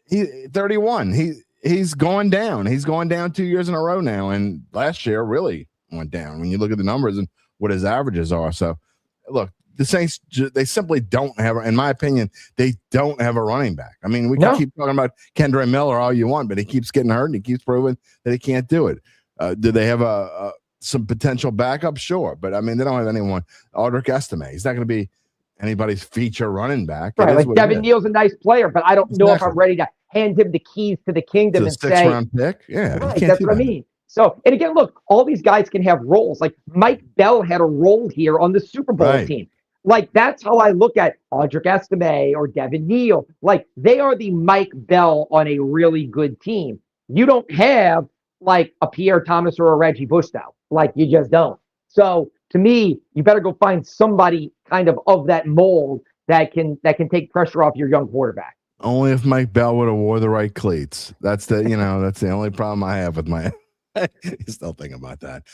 he 31. He's going down. He's going down 2 years in a row now, and last year really went down when you look at the numbers and what his averages are. So, look, the Saints, they simply don't have, in my opinion, they don't have a running back. I mean, we can keep talking about Kendre Miller all you want, but he keeps getting hurt and he keeps proving that he can't do it. Do they have some potential backup? Sure. But, I mean, they don't have anyone. Audric Estime, he's not going to be anybody's feature running back. Right, like Devin Neal's a nice player, but I don't know if I'm ready to hand him the keys to the kingdom and say, 6th-round pick. Yeah, right, that's what I mean. So, and again, look, all these guys can have roles. Like, Mike Bell had a role here on the Super Bowl team. Like, that's how I look at Audric Estime or Devin Neal. Like, they are the Mike Bell on a really good team. You don't have, like, a Pierre Thomas or a Reggie Bush, though. Like, you just don't. So, to me, you better go find somebody kind of that mold that can take pressure off your young quarterback. Only if Mike Bell would have wore the right cleats. That's the only problem I have with my. He's still thinking about that.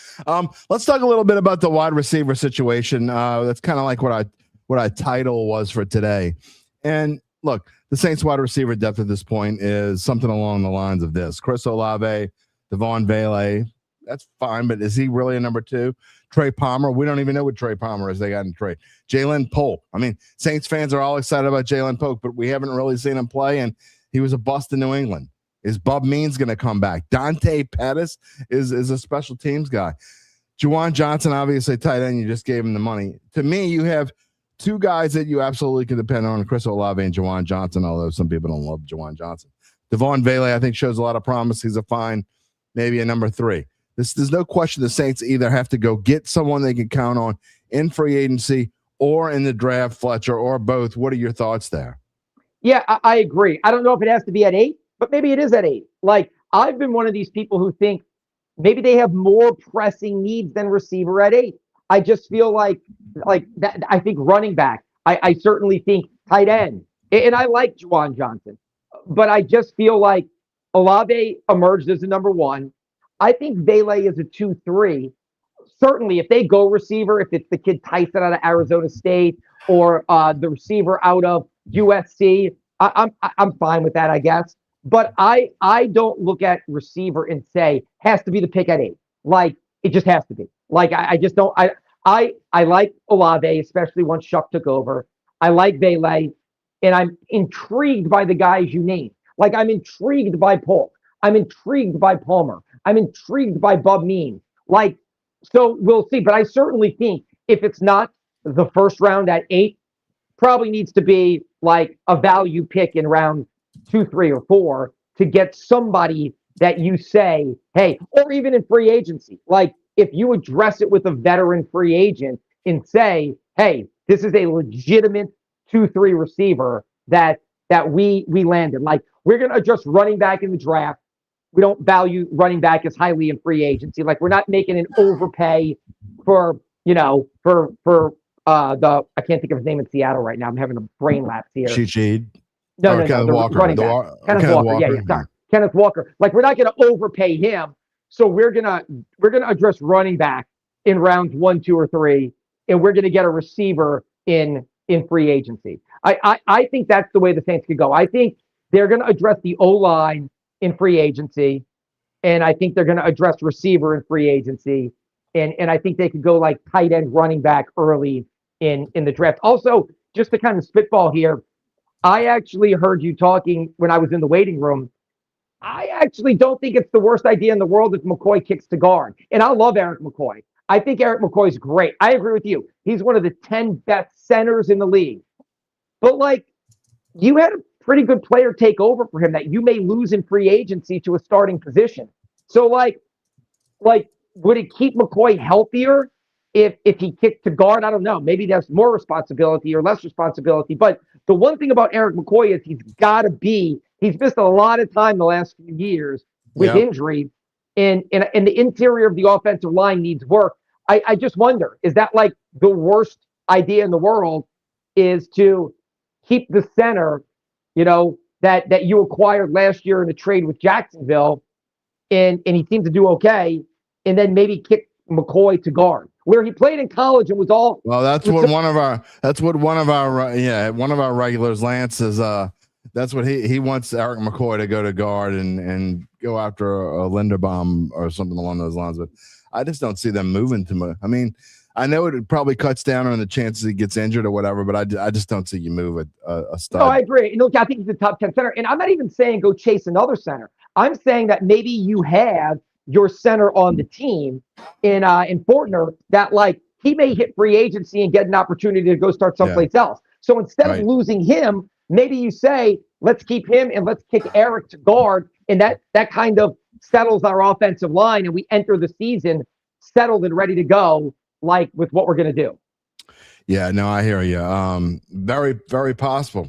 Let's talk a little bit about the wide receiver situation. That's kind of like what our title was for today. And look, the Saints wide receiver depth at this point is something along the lines of this: Chris Olave, Devon Vele. That's fine, but is he really a number 2? Trey Palmer, we don't even know what Trey Palmer is. They got in trade. Jalen Polk. I mean, Saints fans are all excited about Jalen Polk, but we haven't really seen him play, and he was a bust in New England. Is Bub Means going to come back? Dante Pettis is a special teams guy. Juwan Johnson, obviously tight end. You just gave him the money. To me, you have two guys that you absolutely can depend on: Chris Olave and Juwan Johnson. Although some people don't love Juwan Johnson. Devon Vele, I think, shows a lot of promise. He's a fine, maybe a number 3. There's no question the Saints either have to go get someone they can count on in free agency or in the draft, Fletcher, or both. What are your thoughts there? Yeah, I agree. I don't know if it has to be at 8, but maybe it is at 8. Like, I've been one of these people who think maybe they have more pressing needs than receiver at 8. I just feel like that. I think running back. I certainly think tight end, and I like Juwan Johnson, but I just feel like Olave emerged as a number 1. I think Vele is a 2-3. Certainly, if they go receiver, if it's the kid Tyson out of Arizona State or the receiver out of USC, I'm fine with that, I guess. But I don't look at receiver and say has to be the pick at 8. Like it just has to be. Like I just don't. I like Olave, especially once Shuck took over. I like Vele, and I'm intrigued by the guys you named. Like I'm intrigued by Polk. I'm intrigued by Palmer. I'm intrigued by Bub Means. Like, so we'll see. But I certainly think if it's not the first round at 8, probably needs to be like a value pick in round 2, 3, or 4 to get somebody that you say, hey, or even in free agency. Like if you address it with a veteran free agent and say, hey, this is a legitimate 2-3 receiver that we landed. Like we're going to address running back in the draft. We don't value running back as highly in free agency. Like we're not making an overpay for the I can't think of his name in Seattle right now. I'm having a brain lapse here. No, Kenneth Walker. Running back. Kenneth Walker. Yeah, sorry. Kenneth Walker. Like we're not going to overpay him. So we're gonna address running back in rounds 1, 2, or 3, and we're gonna get a receiver in free agency. I think that's the way the Saints could go. I think they're gonna address the O-line in free agency, and I think they're gonna address receiver in free agency, and I think they could go like tight end, running back early in the draft. Also, just to kind of spitball here, I actually heard you talking when I was in the waiting room. I actually don't think it's the worst idea in the world if McCoy kicks to guard. And I love Eric McCoy. I think Eric McCoy's great. I agree with you. He's one of the 10 best centers in the league. But like, you had a pretty good player take over for him that you may lose in free agency to a starting position. So like, would it keep McCoy healthier if he kicked to guard? I don't know. Maybe there's more responsibility or less responsibility. But the one thing about Eric McCoy is he's missed a lot of time the last few years with injury, and the interior of the offensive line needs work. I just wonder, is that like the worst idea in the world is to keep the center, that you acquired last year in a trade with Jacksonville, and he seemed to do okay, and then maybe kick McCoy to guard, where he played in college and was all well. That's what one of our regulars, Lance, is. That's what he wants Eric McCoy to go to guard and go after a Linderbaum or something along those lines. But I just don't see them moving to him. I mean, I know it probably cuts down on the chances he gets injured or whatever, but I just don't see you move a stud. No, I agree. Look, I think he's a top 10 center. And I'm not even saying go chase another center. I'm saying that maybe you have your center on the team in Fortner that like he may hit free agency and get an opportunity to go start someplace else. So instead of losing him, maybe you say, let's keep him and let's kick Eric to guard. And that kind of settles our offensive line. And we enter the season settled and ready to go, like with what we're going to do. Yeah, no, I hear you. Very, very possible.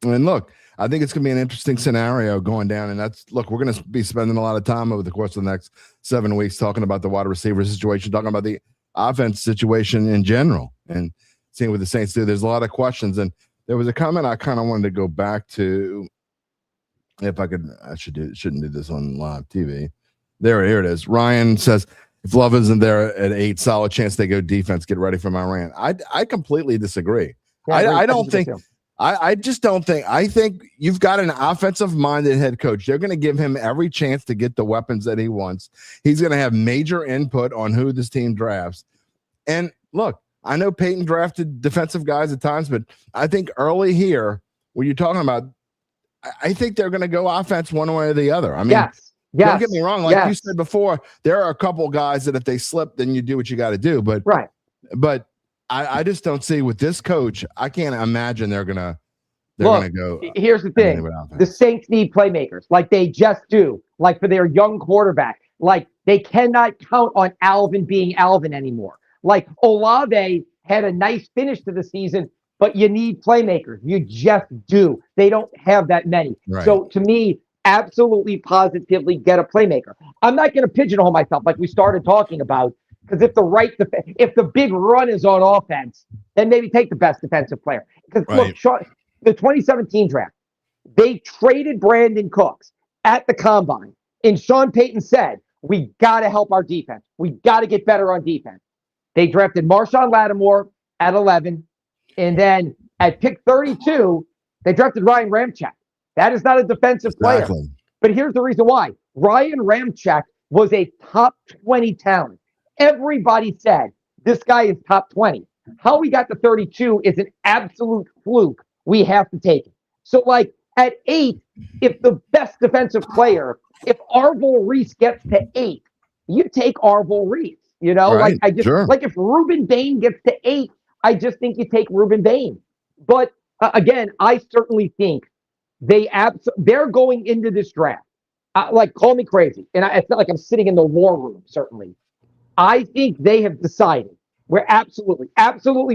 And look, I think it's going to be an interesting scenario going down. And we're going to be spending a lot of time over the course of the next 7 weeks talking about the wide receiver situation, talking about the offense situation in general, and seeing what the Saints do. There's a lot of questions. And there was a comment I kind of wanted to go back to. If I could, shouldn't do this on live TV. Here it is. Ryan says, if Love isn't there at 8, solid chance they go defense. Get ready for my rant. I completely disagree. Yeah, I don't think. I just don't think. I think you've got an offensive-minded head coach. They're going to give him every chance to get the weapons that he wants. He's going to have major input on who this team drafts. And look, I know Peyton drafted defensive guys at times, but I think early here, when you're talking about, I think they're going to go offense one way or the other. I mean, yes. Don't get me wrong. Like you said before, there are a couple guys that if they slip, then you do what you got to do. But I just don't see with this coach. I can't imagine they're gonna go. Here's the thing: the Saints need playmakers, like they just do. Like for their young quarterback, like they cannot count on Alvin being Alvin anymore. Like Olave had a nice finish to the season, but you need playmakers. You just do. They don't have that many. Right. So to me, absolutely positively get a playmaker. I'm not going to pigeonhole myself like we started talking about, because if the big run is on offense, then maybe take the best defensive player. Because look, the 2017 draft, they traded Brandon Cooks at the combine, and Sean Payton said, we got to help our defense. We got to get better on defense. They drafted Marshawn Lattimore at 11, and then at pick 32, they drafted Ryan Ramczyk. That is not a defensive player. But here's the reason why. Ryan Ramczyk was a top 20 talent. Everybody said this guy is top 20. How we got to 32 is an absolute fluke. We have to take it. So, like, at 8, if the best defensive player, if Arvil Reese gets to 8, you take Arvil Reese. You know, right. Like if Ruben Bain gets to 8, I just think you take Ruben Bain. But again, I certainly think they're going into this draft. Like, call me crazy, and I feel like I'm sitting in the war room. Certainly, I think they have decided we're absolutely,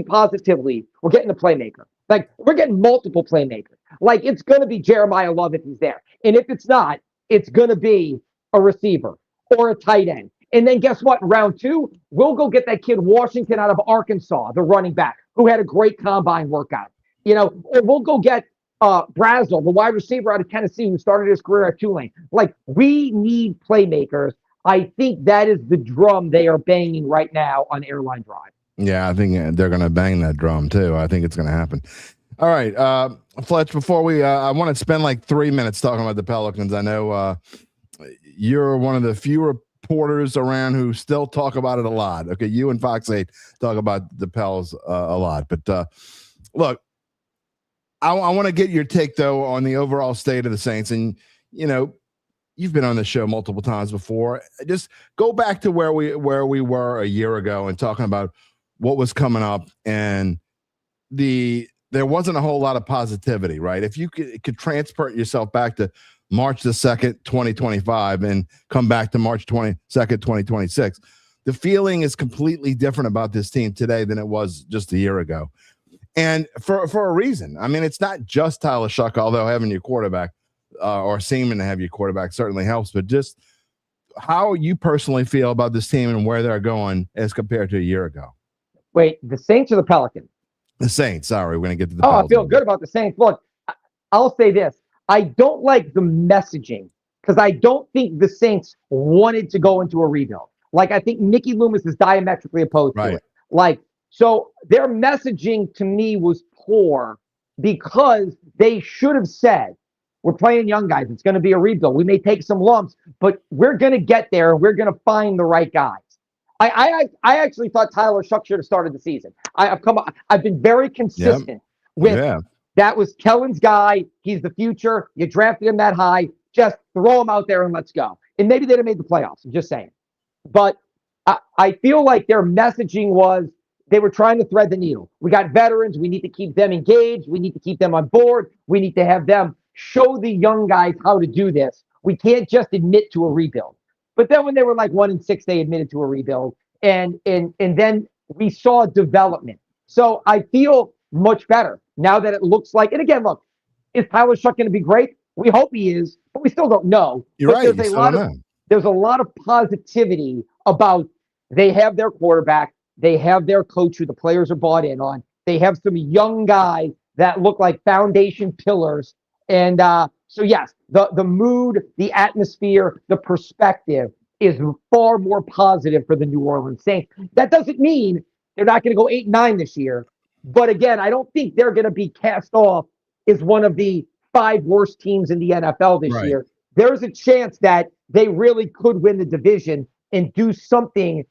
positively, we're getting a playmaker. Like, we're getting multiple playmakers. Like, it's going to be Jeremiah Love if he's there, and if it's not, it's going to be a receiver or a tight end. And then guess what? In round 2, we'll go get that kid Washington out of Arkansas, the running back, who had a great combine workout. You know, or we'll go get Brazel, the wide receiver out of Tennessee, who started his career at Tulane. Like, we need playmakers. I think that is the drum they are banging right now on Airline Drive. Yeah, I think they're going to bang that drum too. I think it's going to happen. All right, Fletch, before I want to spend like 3 minutes talking about the Pelicans. I know you're one of the few reporters around who still talk about it a lot. Okay, you and Fox 8 talk about the Pels a lot. But look, I want to get your take, though, on the overall state of the Saints. And, you know, you've been on the show multiple times before. Just go back to where we were a year ago and talking about what was coming up, and there wasn't a whole lot of positivity, right? If you could transport yourself back to March the 2nd, 2025, and come back to March 22nd, 2026, the feeling is completely different about this team today than it was just a year ago. And for a reason. I mean, it's not just Tyler Shuck, although having your quarterback or seeming to have your quarterback certainly helps, but just how you personally feel about this team and where they're going as compared to a year ago. Wait, the Saints or the Pelicans? The Saints. Sorry, we're going to get to the Pelicans. Pels. I feel good about the Saints. Look, I'll say this. I don't like the messaging, because I don't think the Saints wanted to go into a rebuild. Like, I think Mickey Loomis is diametrically opposed to it. Like, so their messaging to me was poor, because they should have said, we're playing young guys. It's going to be a rebuild. We may take some lumps, but we're going to get there, and we're going to find the right guys. I actually thought Tyler Shuck should have started the season. I've been very consistent with that was Kellen's guy. He's the future. You drafted him that high. Just throw him out there and let's go. And maybe they'd have made the playoffs. I'm just saying. But I feel like their messaging was they were trying to thread the needle. We got veterans. We need to keep them engaged. We need to keep them on board. We need to have them show the young guys how to do this. We can't just admit to a rebuild. But then when they were like 1-6, they admitted to a rebuild. And then we saw development. So I feel much better now that it looks like, and again, look, is Tyler Shuck going to be great? We hope he is, but we still don't know. You're right. There's a lot of positivity about they have their quarterback. They have their coach who the players are bought in on. They have some young guys that look like foundation pillars. And so, yes, the mood, the atmosphere, the perspective is far more positive for the New Orleans Saints. That doesn't mean they're not going to go 8-9 this year. But again, I don't think they're going to be cast off as one of the 5 worst teams in the NFL this year. There's a chance that they really could win the division and do something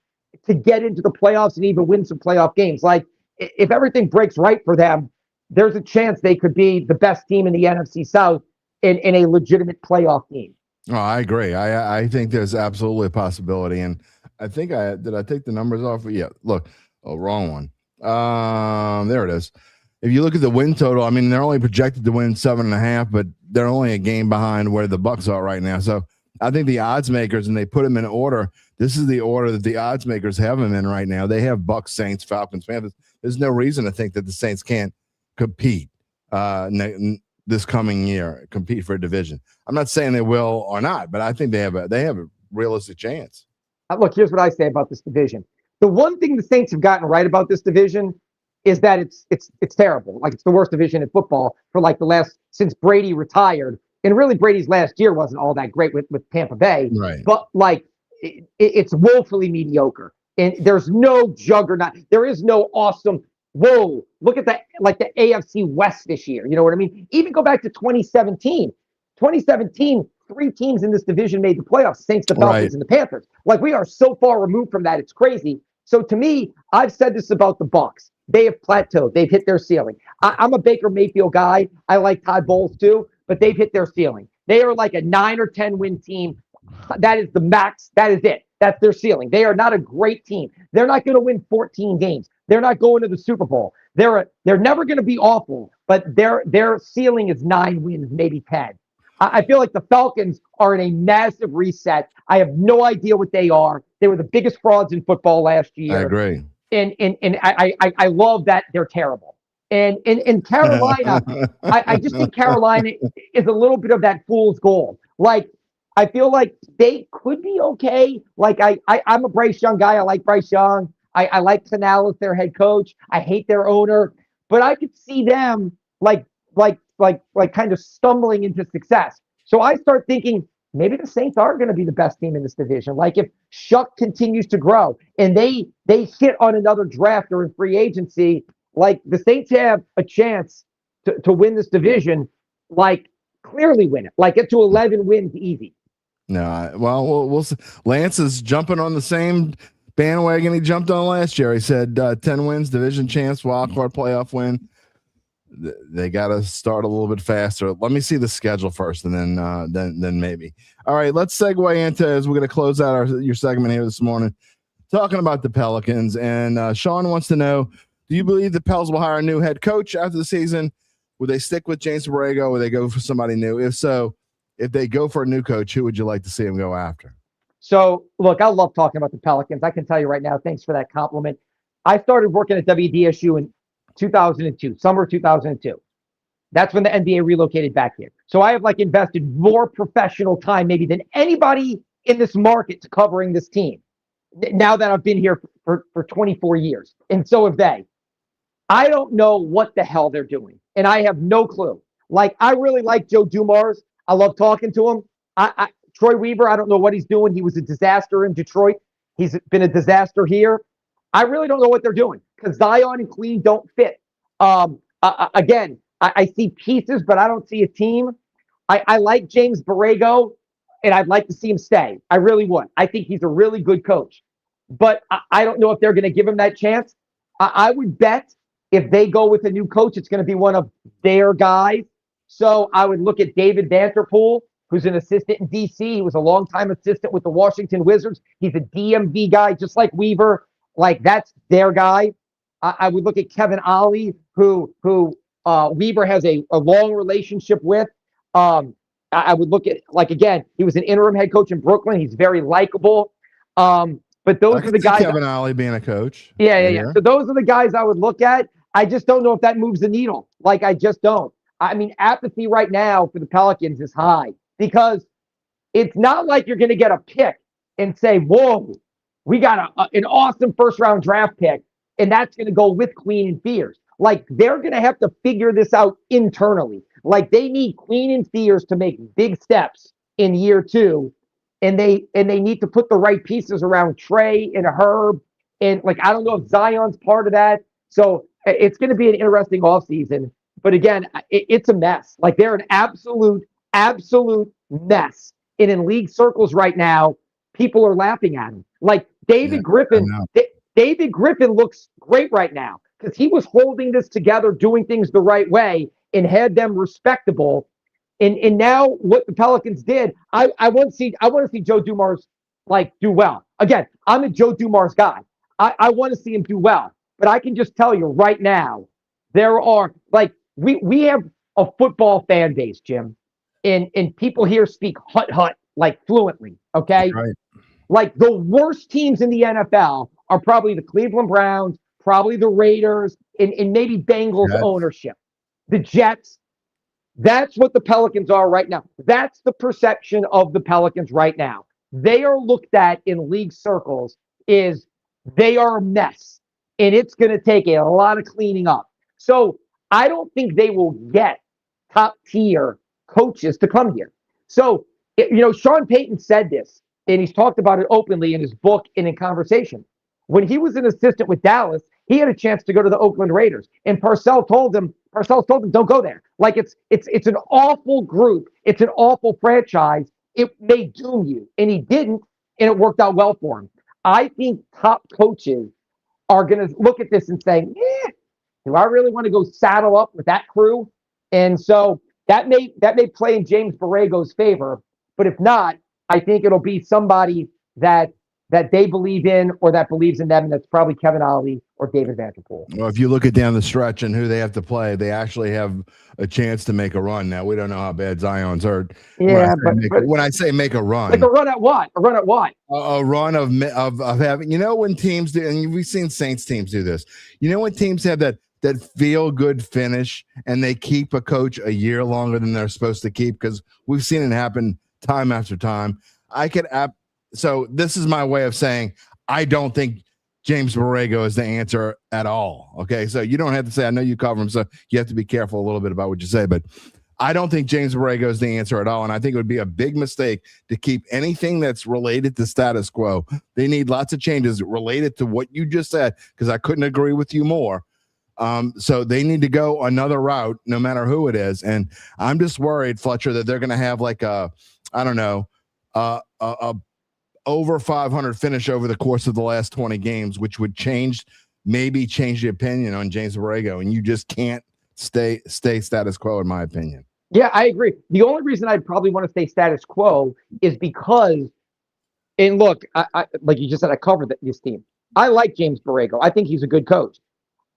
to get into the playoffs and even win some playoff games. Like, if everything breaks right for them, there's a chance they could be the best team in the NFC South in a legitimate playoff team. Oh, I agree. I think there's absolutely a possibility. And I think did I take the numbers off? Yeah, look, wrong one. There it is. If you look at the win total, I mean, they're only projected to win 7.5, but they're only a game behind where the Bucs are right now. So I think the odds makers, and they put them in order. This is the order that the odds makers have them in right now. They have Bucs, Saints, Falcons, Panthers. There's no reason to think that the Saints can't compete this coming year, compete for a division. I'm not saying they will or not, but I think they have a realistic chance. Look, here's what I say about this division. The one thing the Saints have gotten right about this division is that it's terrible. Like, it's the worst division in football for like since Brady retired. And really, Brady's last year wasn't all that great with Tampa Bay. Right. But like, it's woefully mediocre. And there's no juggernaut. There is no awesome. Whoa, look at the AFC West this year. You know what I mean? Even go back to 2017. 2017, 3 teams in this division made the playoffs: Saints, the Falcons, and the Panthers. Like, we are so far removed from that. It's crazy. So to me, I've said this about the Bucs. They have plateaued. They've hit their ceiling. I'm a Baker Mayfield guy. I like Todd Bowles too, but they've hit their ceiling. They are like a 9 or 10 win team. That is the max. That is it. That's their ceiling. They are not a great team. They're not going to win 14 games. They're not going to the Super Bowl. They're never going to be awful, but their ceiling is 9 wins, maybe 10. I feel like the Falcons are in a massive reset. I have no idea what they are. They were the biggest frauds in football last year. I agree. And I love that they're terrible. And Carolina, I just think Carolina is a little bit of that fool's gold. Like, I feel like they could be okay. Like, I'm a Bryce Young guy. I like Bryce Young. I like Canales, their head coach. I hate their owner, but I could see them like kind of stumbling into success. So I start thinking maybe the Saints are going to be the best team in this division. Like, if Shuck continues to grow and they hit on another draft or in free agency, like, the Saints have a chance to win this division, like, clearly win it, like get to 11 wins easy. No, well, we'll see. Lance is jumping on the same bandwagon he jumped on last year. He said 10 wins, division chance, wild card playoff win. They got to start a little bit faster. Let me see the schedule first, and then maybe. All right, let's segue into, as we're going to close out your segment here this morning, talking about the Pelicans. And Sean wants to know, do you believe the Pels will hire a new head coach after the season? Would they stick with James Borrego, or would they go for somebody new? If so, if they go for a new coach, who would you like to see him go after? So, look, I love talking about the Pelicans. I can tell you right now, thanks for that compliment. I started working at WDSU in 2002, summer 2002. That's when the NBA relocated back here. So I have invested more professional time maybe than anybody in this market to covering this team now that I've been here for 24 years. And so have they. I don't know what the hell they're doing, and I have no clue. I really like Joe Dumars. I love talking to him. Troy Weaver, I don't know what he's doing. He was a disaster in Detroit. He's been a disaster here. I really don't know what they're doing because Zion and Queen don't fit. Again, I see pieces, but I don't see a team. I like James Borrego, and I'd like to see him stay. I really would. I think he's a really good coach. But I don't know if they're going to give him that chance. I would bet if they go with a new coach, it's going to be one of their guys. So I would look at David Vanterpool, who's an assistant in D.C. He was a longtime assistant with the Washington Wizards. He's a DMV guy, just like Weaver. That's their guy. I would look at Kevin Ollie, who Weaver has a long relationship with. I would look at, again, he was an interim head coach in Brooklyn. He's very likable. But those are the guys. Kevin Ollie being a coach. Yeah. So those are the guys I would look at. I just don't know if that moves the needle. I just don't. I mean, apathy right now for the Pelicans is high because it's not like you're going to get a pick and say, whoa, we got an awesome first-round draft pick, and that's going to go with Queen and Fears. They're going to have to figure this out internally. They need Queen and Fears to make big steps in year 2, and they need to put the right pieces around Trey and Herb. And, I don't know if Zion's part of that. So it's going to be an interesting offseason. But again, it's a mess. They're an absolute mess. And in league circles right now, people are laughing at him. David Griffin. David Griffin looks great right now because he was holding this together, doing things the right way, and had them respectable. And now what the Pelicans did, I want to see Joe Dumars do well. Again, I'm a Joe Dumars guy. I want to see him do well. But I can just tell you right now, there are we have a football fan base, Jim, and people here speak hut fluently. Okay, right. The worst teams in the NFL are probably the Cleveland Browns, probably the Raiders, and maybe Bengals ownership, the Jets. That's what the Pelicans are right now. That's the perception of the Pelicans right now. They are looked at in league circles is they are a mess, and it's going to take a lot of cleaning up. So I don't think they will get top tier coaches to come here. So, Sean Payton said this, and he's talked about it openly in his book and in conversation. When he was an assistant with Dallas, he had a chance to go to the Oakland Raiders, and Parcells told him, don't go there. Like it's an awful group. It's an awful franchise. It may doom you. And he didn't, and it worked out well for him. I think top coaches are going to look at this and say, do I really want to go saddle up with that crew? And so that may play in James Borrego's favor. But if not, I think it'll be somebody that they believe in or that believes in them, and that's probably Kevin Ollie or David Vanderpool. Well, if you look at down the stretch and who they have to play, they actually have a chance to make a run. Now, we don't know how bad Zion's hurt. Yeah, when I say make a run. Like a run at what? A run at what? A run of having, when teams do, and we've seen Saints teams do this, when teams have that feel-good finish and they keep a coach a year longer than they're supposed to keep, because we've seen it happen time after time. So this is my way of saying I don't think James Borrego is the answer at all. Okay, so you don't have to say, I know you cover him, so you have to be careful a little bit about what you say, but I don't think James Borrego is the answer at all, and I think it would be a big mistake to keep anything that's related to status quo. They need lots of changes related to what you just said, because I couldn't agree with you more. So they need to go another route, no matter who it is, and I'm just worried, Fletcher, that they're going to have like a over 500 finish over the course of the last 20 games, which would change the opinion on James Borrego, and you just can't stay status quo, in my opinion. Yeah, I agree. The only reason I'd probably want to stay status quo is because, and look, I like you just said, I covered this team. I like James Borrego. I think he's a good coach.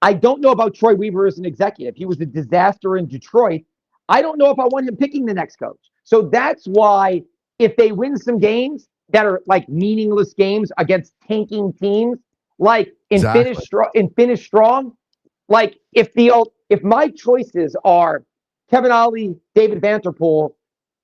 I don't know about Troy Weaver as an executive. He was a disaster in Detroit. I don't know if I want him picking the next coach. So that's why if they win some games that are like meaningless games against tanking teams, like finish strong, like if my choices are Kevin Ollie, David Vanderpool,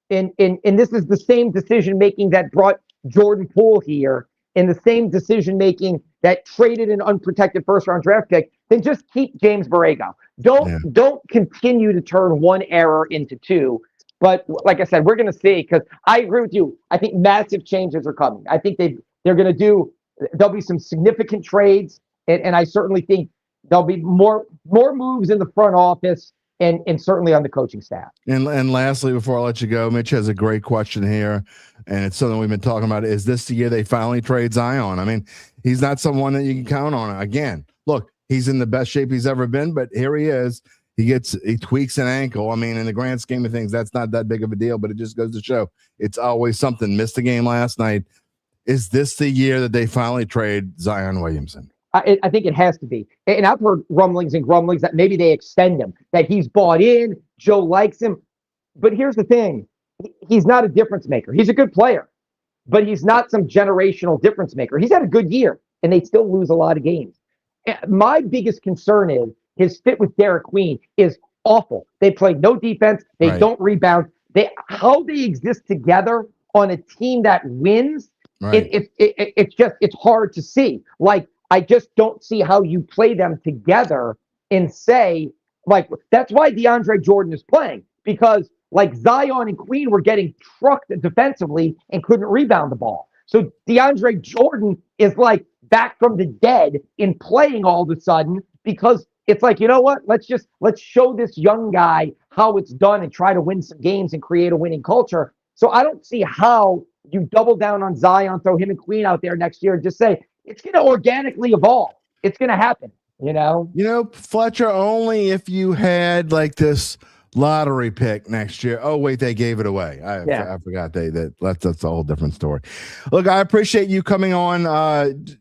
and this is the same decision making that brought Jordan Poole here, and the same decision making that traded an unprotected first round draft pick, then just keep James Borrego. Don't continue to turn one error into two. But like I said, we're going to see, because I agree with you. I think massive changes are coming. I think there'll be some significant trades, and I certainly think there'll be more moves in the front office and certainly on the coaching staff. And lastly, before I let you go, Mitch has a great question here, and it's something we've been talking about. Is this the year they finally trade Zion? I mean, he's not someone that you can count on. Again, look, he's in the best shape he's ever been, but here he is. He tweaks an ankle. I mean, in the grand scheme of things, that's not that big of a deal, but it just goes to show it's always something. Missed the game last night. Is this the year that they finally trade Zion Williamson? I think it has to be. And I've heard rumblings and grumblings that maybe they extend him, that he's bought in, Joe likes him. But here's the thing. He's not a difference maker. He's a good player, but he's not some generational difference maker. He's had a good year, and they still lose a lot of games. My biggest concern is his fit with Derek Queen is awful. They play no defense. They don't rebound. How they exist together on a team that wins, it's hard to see. Like, I just don't see how you play them together and say, like, that's why DeAndre Jordan is playing, because like Zion and Queen were getting trucked defensively and couldn't rebound the ball. So DeAndre Jordan is like back from the dead in playing all of a sudden, because it's like, you know what? Let's show this young guy how it's done and try to win some games and create a winning culture. So I don't see how you double down on Zion, throw him and Queen out there next year and just say it's going to organically evolve. It's going to happen, you know? Fletcher, only if you had like this lottery pick next year. Oh, wait, they gave it away. I forgot that's a whole different story. Look, I appreciate you coming on,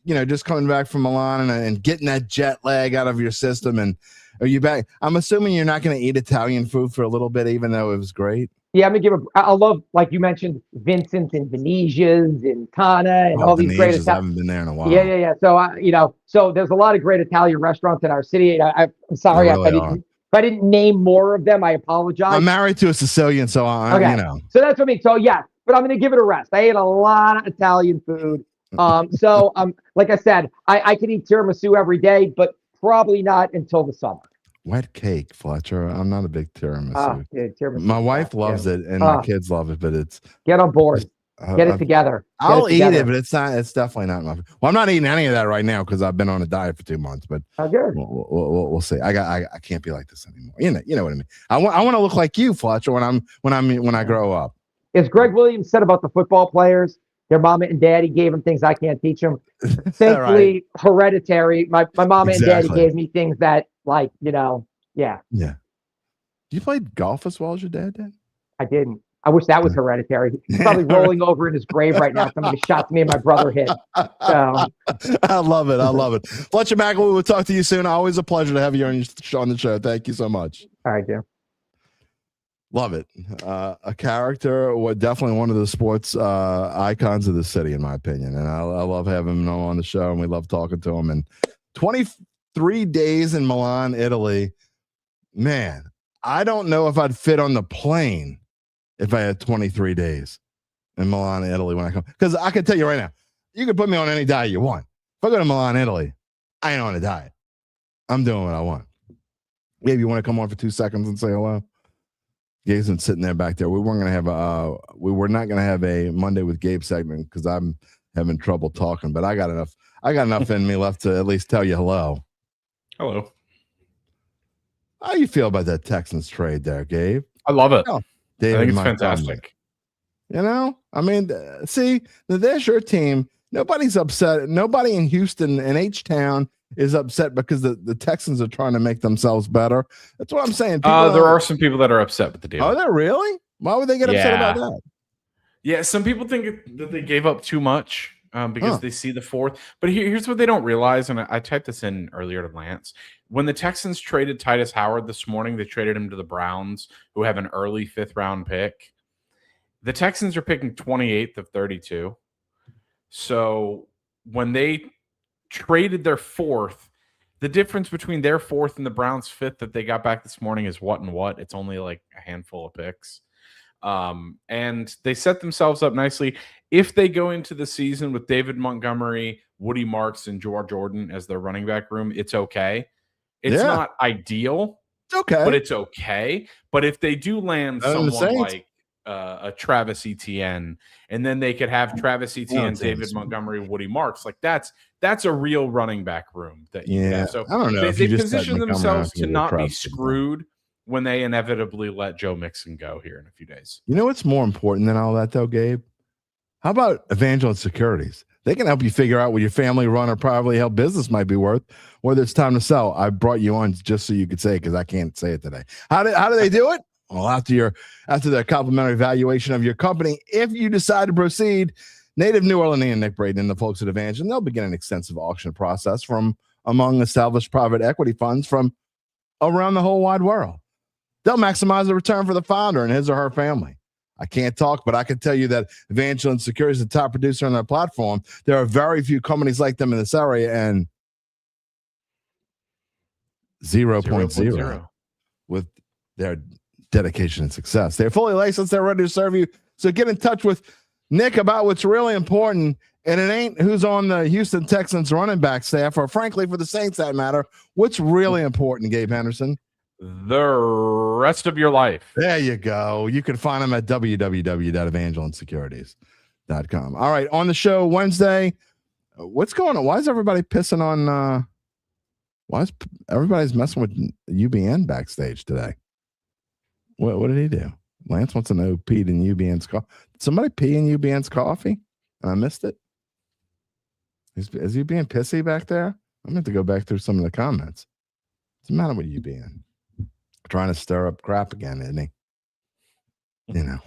just coming back from Milan and getting that jet lag out of your system. And are you back? I'm assuming you're not going to eat Italian food for a little bit, even though it was great. Yeah, I'm gonna I love, like you mentioned, Vincent and Venetia's and Tana and all these great. I haven't been there in a while. Yeah. So so there's a lot of great Italian restaurants in our city. I'm sorry, really If I didn't name more of them, I apologize. I'm married to a Sicilian, so Okay. you know. So that's what I mean. So yeah, but I'm going to give it a rest. I ate a lot of Italian food. So like I said, I could eat tiramisu every day, but probably not until the summer. Wet cake, Fletcher. I'm not a big tiramisu. Dude, tiramisu. My wife loves it, and my kids love it, but it's get on board. Get it together. I'll eat it, but it's not. It's definitely not my. Well, I'm not eating any of that right now because I've been on a diet for 2 months. But good. We'll see. I can't be like this anymore. You know what I mean. I want to look like you, Fletcher, when I grow up. As Greg Williams said about the football players, their mama and daddy gave them things I can't teach them. Thankfully, right. Hereditary. My mama and daddy gave me things that, like, yeah. You played golf as well as your dad did? I didn't. I wish that was hereditary. He's probably rolling over in his grave right now. Some of the shots me and my brother hit. So. I love it. Fletcher Mackel, we will talk to you soon. Always a pleasure to have you on the show. Thank you so much. All right, Jim. Love it. A character, definitely one of the sports icons of the city, in my opinion. And I love having him on the show, and we love talking to him. And 23 days in Milan, Italy. Man, I don't know if I'd fit on the plane if I had 23 days in Milan, Italy when I come. Because I can tell you right now, you can put me on any diet you want. If I go to Milan, Italy, I ain't on a diet. I'm doing what I want. Gabe, you want to come on for 2 seconds and say hello? Gabe's been sitting there back there. We were not gonna have a Monday with Gabe segment because I'm having trouble talking, but I got enough in me left to at least tell you hello. Hello. How you feel about that Texans trade there, Gabe? I love it. David, I think it's fantastic. I mean, see, there's your team. Nobody's upset. Nobody in Houston and H-Town is upset because the Texans are trying to make themselves better. That's what I'm saying. There are some people that are upset with the deal. Are there really? Why would they get upset about that? Yeah, some people think that they gave up too much because they see the fourth. But here's what they don't realize, and I typed this in earlier to Lance. When the Texans traded Titus Howard this morning, they traded him to the Browns, who have an early 5th-round pick. The Texans are picking 28th of 32. So when they traded their 4th, the difference between their 4th and the Browns' 5th that they got back this morning is what and what. It's only like a handful of picks. And they set themselves up nicely. If they go into the season with David Montgomery, Woody Marks, and George Jordan as their running back room, it's okay. It's not ideal. It's okay. But it's okay. But if they do land someone like a Travis Etienne, and then they could have Travis Etienne, David Montgomery, Woody Marks, like that's a real running back room that you have. So I don't know. They position themselves to not be screwed when they inevitably let Joe Mixon go here in a few days. You know what's more important than all that, though, Gabe? How about Evangeline Securities? They can help you figure out what your family run or privately held business might be worth, whether it's time to sell. I brought you on just so you could say it because I can't say it today. How do they do it? Well, after their complimentary valuation of your company, if you decide to proceed, native New Orleanian Nick Braden and the folks at Evangeline, they'll begin an extensive auction process from among established private equity funds from around the whole wide world. They'll maximize the return for the founder and his or her family. I can't talk, but I can tell you that Evangeline Securities is the top producer on their platform. There are very few companies like them in this area, and 0.0 with their dedication and success. They're fully licensed. They're ready to serve you. So get in touch with Nick about what's really important, and it ain't who's on the Houston Texans running back staff, or frankly, for the Saints that matter. What's really important, Gabe Henderson? The rest of your life. There you go. You can find them at www.evangelinesecurities.com. All right, on the show Wednesday, what's going on? Why is everybody pissing on? Why is everybody's messing with UBN backstage today? What did he do? Lance wants to know who peed in UBN's coffee. Did somebody pee in UBN's coffee and I missed it? Is he being pissy back there? I'm going to go back through some of the comments. What's the matter with UBN? Trying to stir up crap again, isn't he? You know.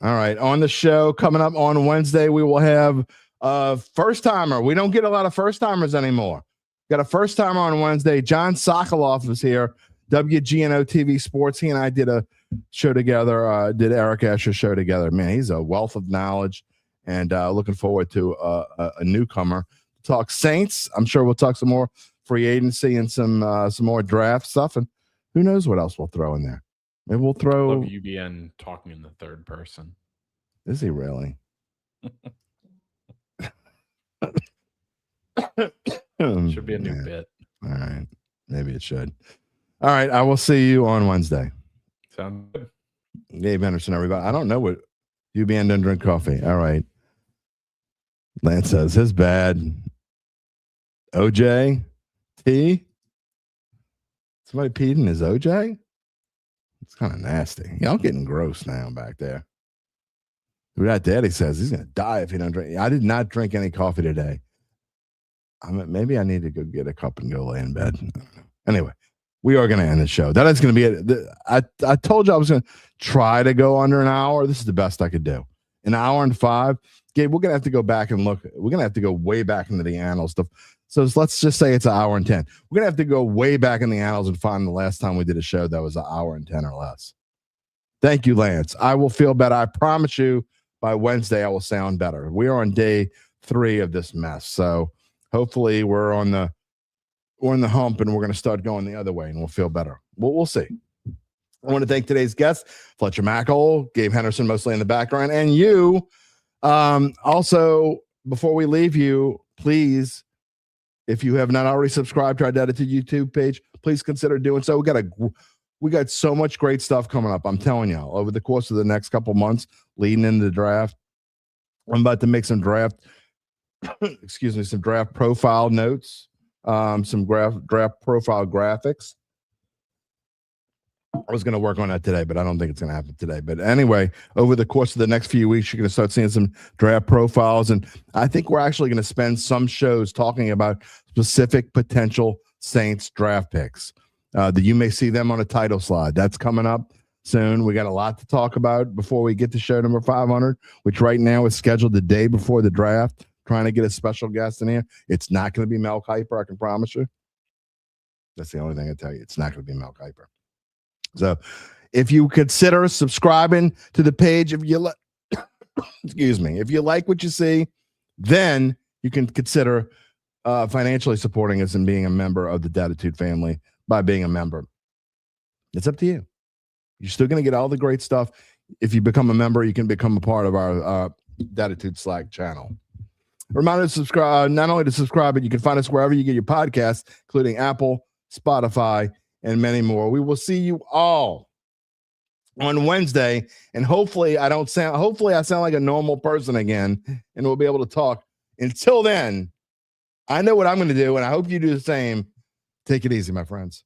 All right. On the show coming up on Wednesday, we will have a first timer. We don't get a lot of first timers anymore. Got a first timer on Wednesday. John Sokoloff is here. WGNO-TV Sports. He and I did a show together. Did Eric Asher's show together. Man, he's a wealth of knowledge, and looking forward to a newcomer. Talk Saints. I'm sure we'll talk some more free agency and some more draft stuff. And Who knows what else we'll throw in there? Maybe we'll I throw. love UBN talking in the third person. Is he really? Should be a new Yeah. bit. All right. Maybe it should. All right. I will see you on Wednesday. Sounds good. Gabe Henderson, everybody. I don't know what UBN doesn't drink coffee. All right. Lance says his bad. OJ T. Somebody peed in his OJ? It's kind of nasty. Y'all getting gross now back there. That daddy says he's gonna die if he don't drink. I did not drink any coffee today. Maybe I need to go get a cup and go lay in bed. Anyway, we are going to end the show. That is going to be it. I told you I was going to try to go under an hour. This is the best I could do. An hour and 5. Gabe, we're going to have to go back and look. We're going to have to go way back into the annals stuff. So let's just say it's an hour and 10. We're going to have to go way back in the annals and find the last time we did a show that was an hour and 10 or less. Thank you, Lance. I will feel better. I promise you by Wednesday I will sound better. We are on day 3 of this mess. So hopefully we're on the hump and we're going to start going the other way and we'll feel better. We'll see. I want to thank today's guests, Fletcher Mackel, Gabe Henderson, mostly in the background, and you. Also, before we leave you, please, if you have not already subscribed to our Dattitude YouTube page, please consider doing so. We got so much great stuff coming up. I'm telling you, over the course of the next couple months, leading into the draft, I'm about to make some draft profile notes, some draft profile graphics. I was going to work on that today, but I don't think it's going to happen today. But anyway, over the course of the next few weeks, you're going to start seeing some draft profiles. And I think we're actually going to spend some shows talking about specific potential Saints draft picks that you may see them on a title slide. That's coming up soon. We got a lot to talk about before we get to show number 500, which right now is scheduled the day before the draft. Trying to get a special guest in here. It's not going to be Mel Kiper, I can promise you. That's the only thing I tell you. It's not going to be Mel Kiper. So if you consider subscribing to the page, if you if you like what you see, then you can consider financially supporting us and being a member of the Dattitude family by being a member. It's up to you. You're still going to get all the great stuff. If you become a member, you can become a part of our Dattitude Slack channel. Reminder to subscribe, not only to subscribe, but you can find us wherever you get your podcasts, including Apple, Spotify, and many more. We will see you all on Wednesday, and hopefully I sound like a normal person again, and we'll be able to talk. Until then, I know what I'm going to do, and I hope you do the same. Take it easy, my friends.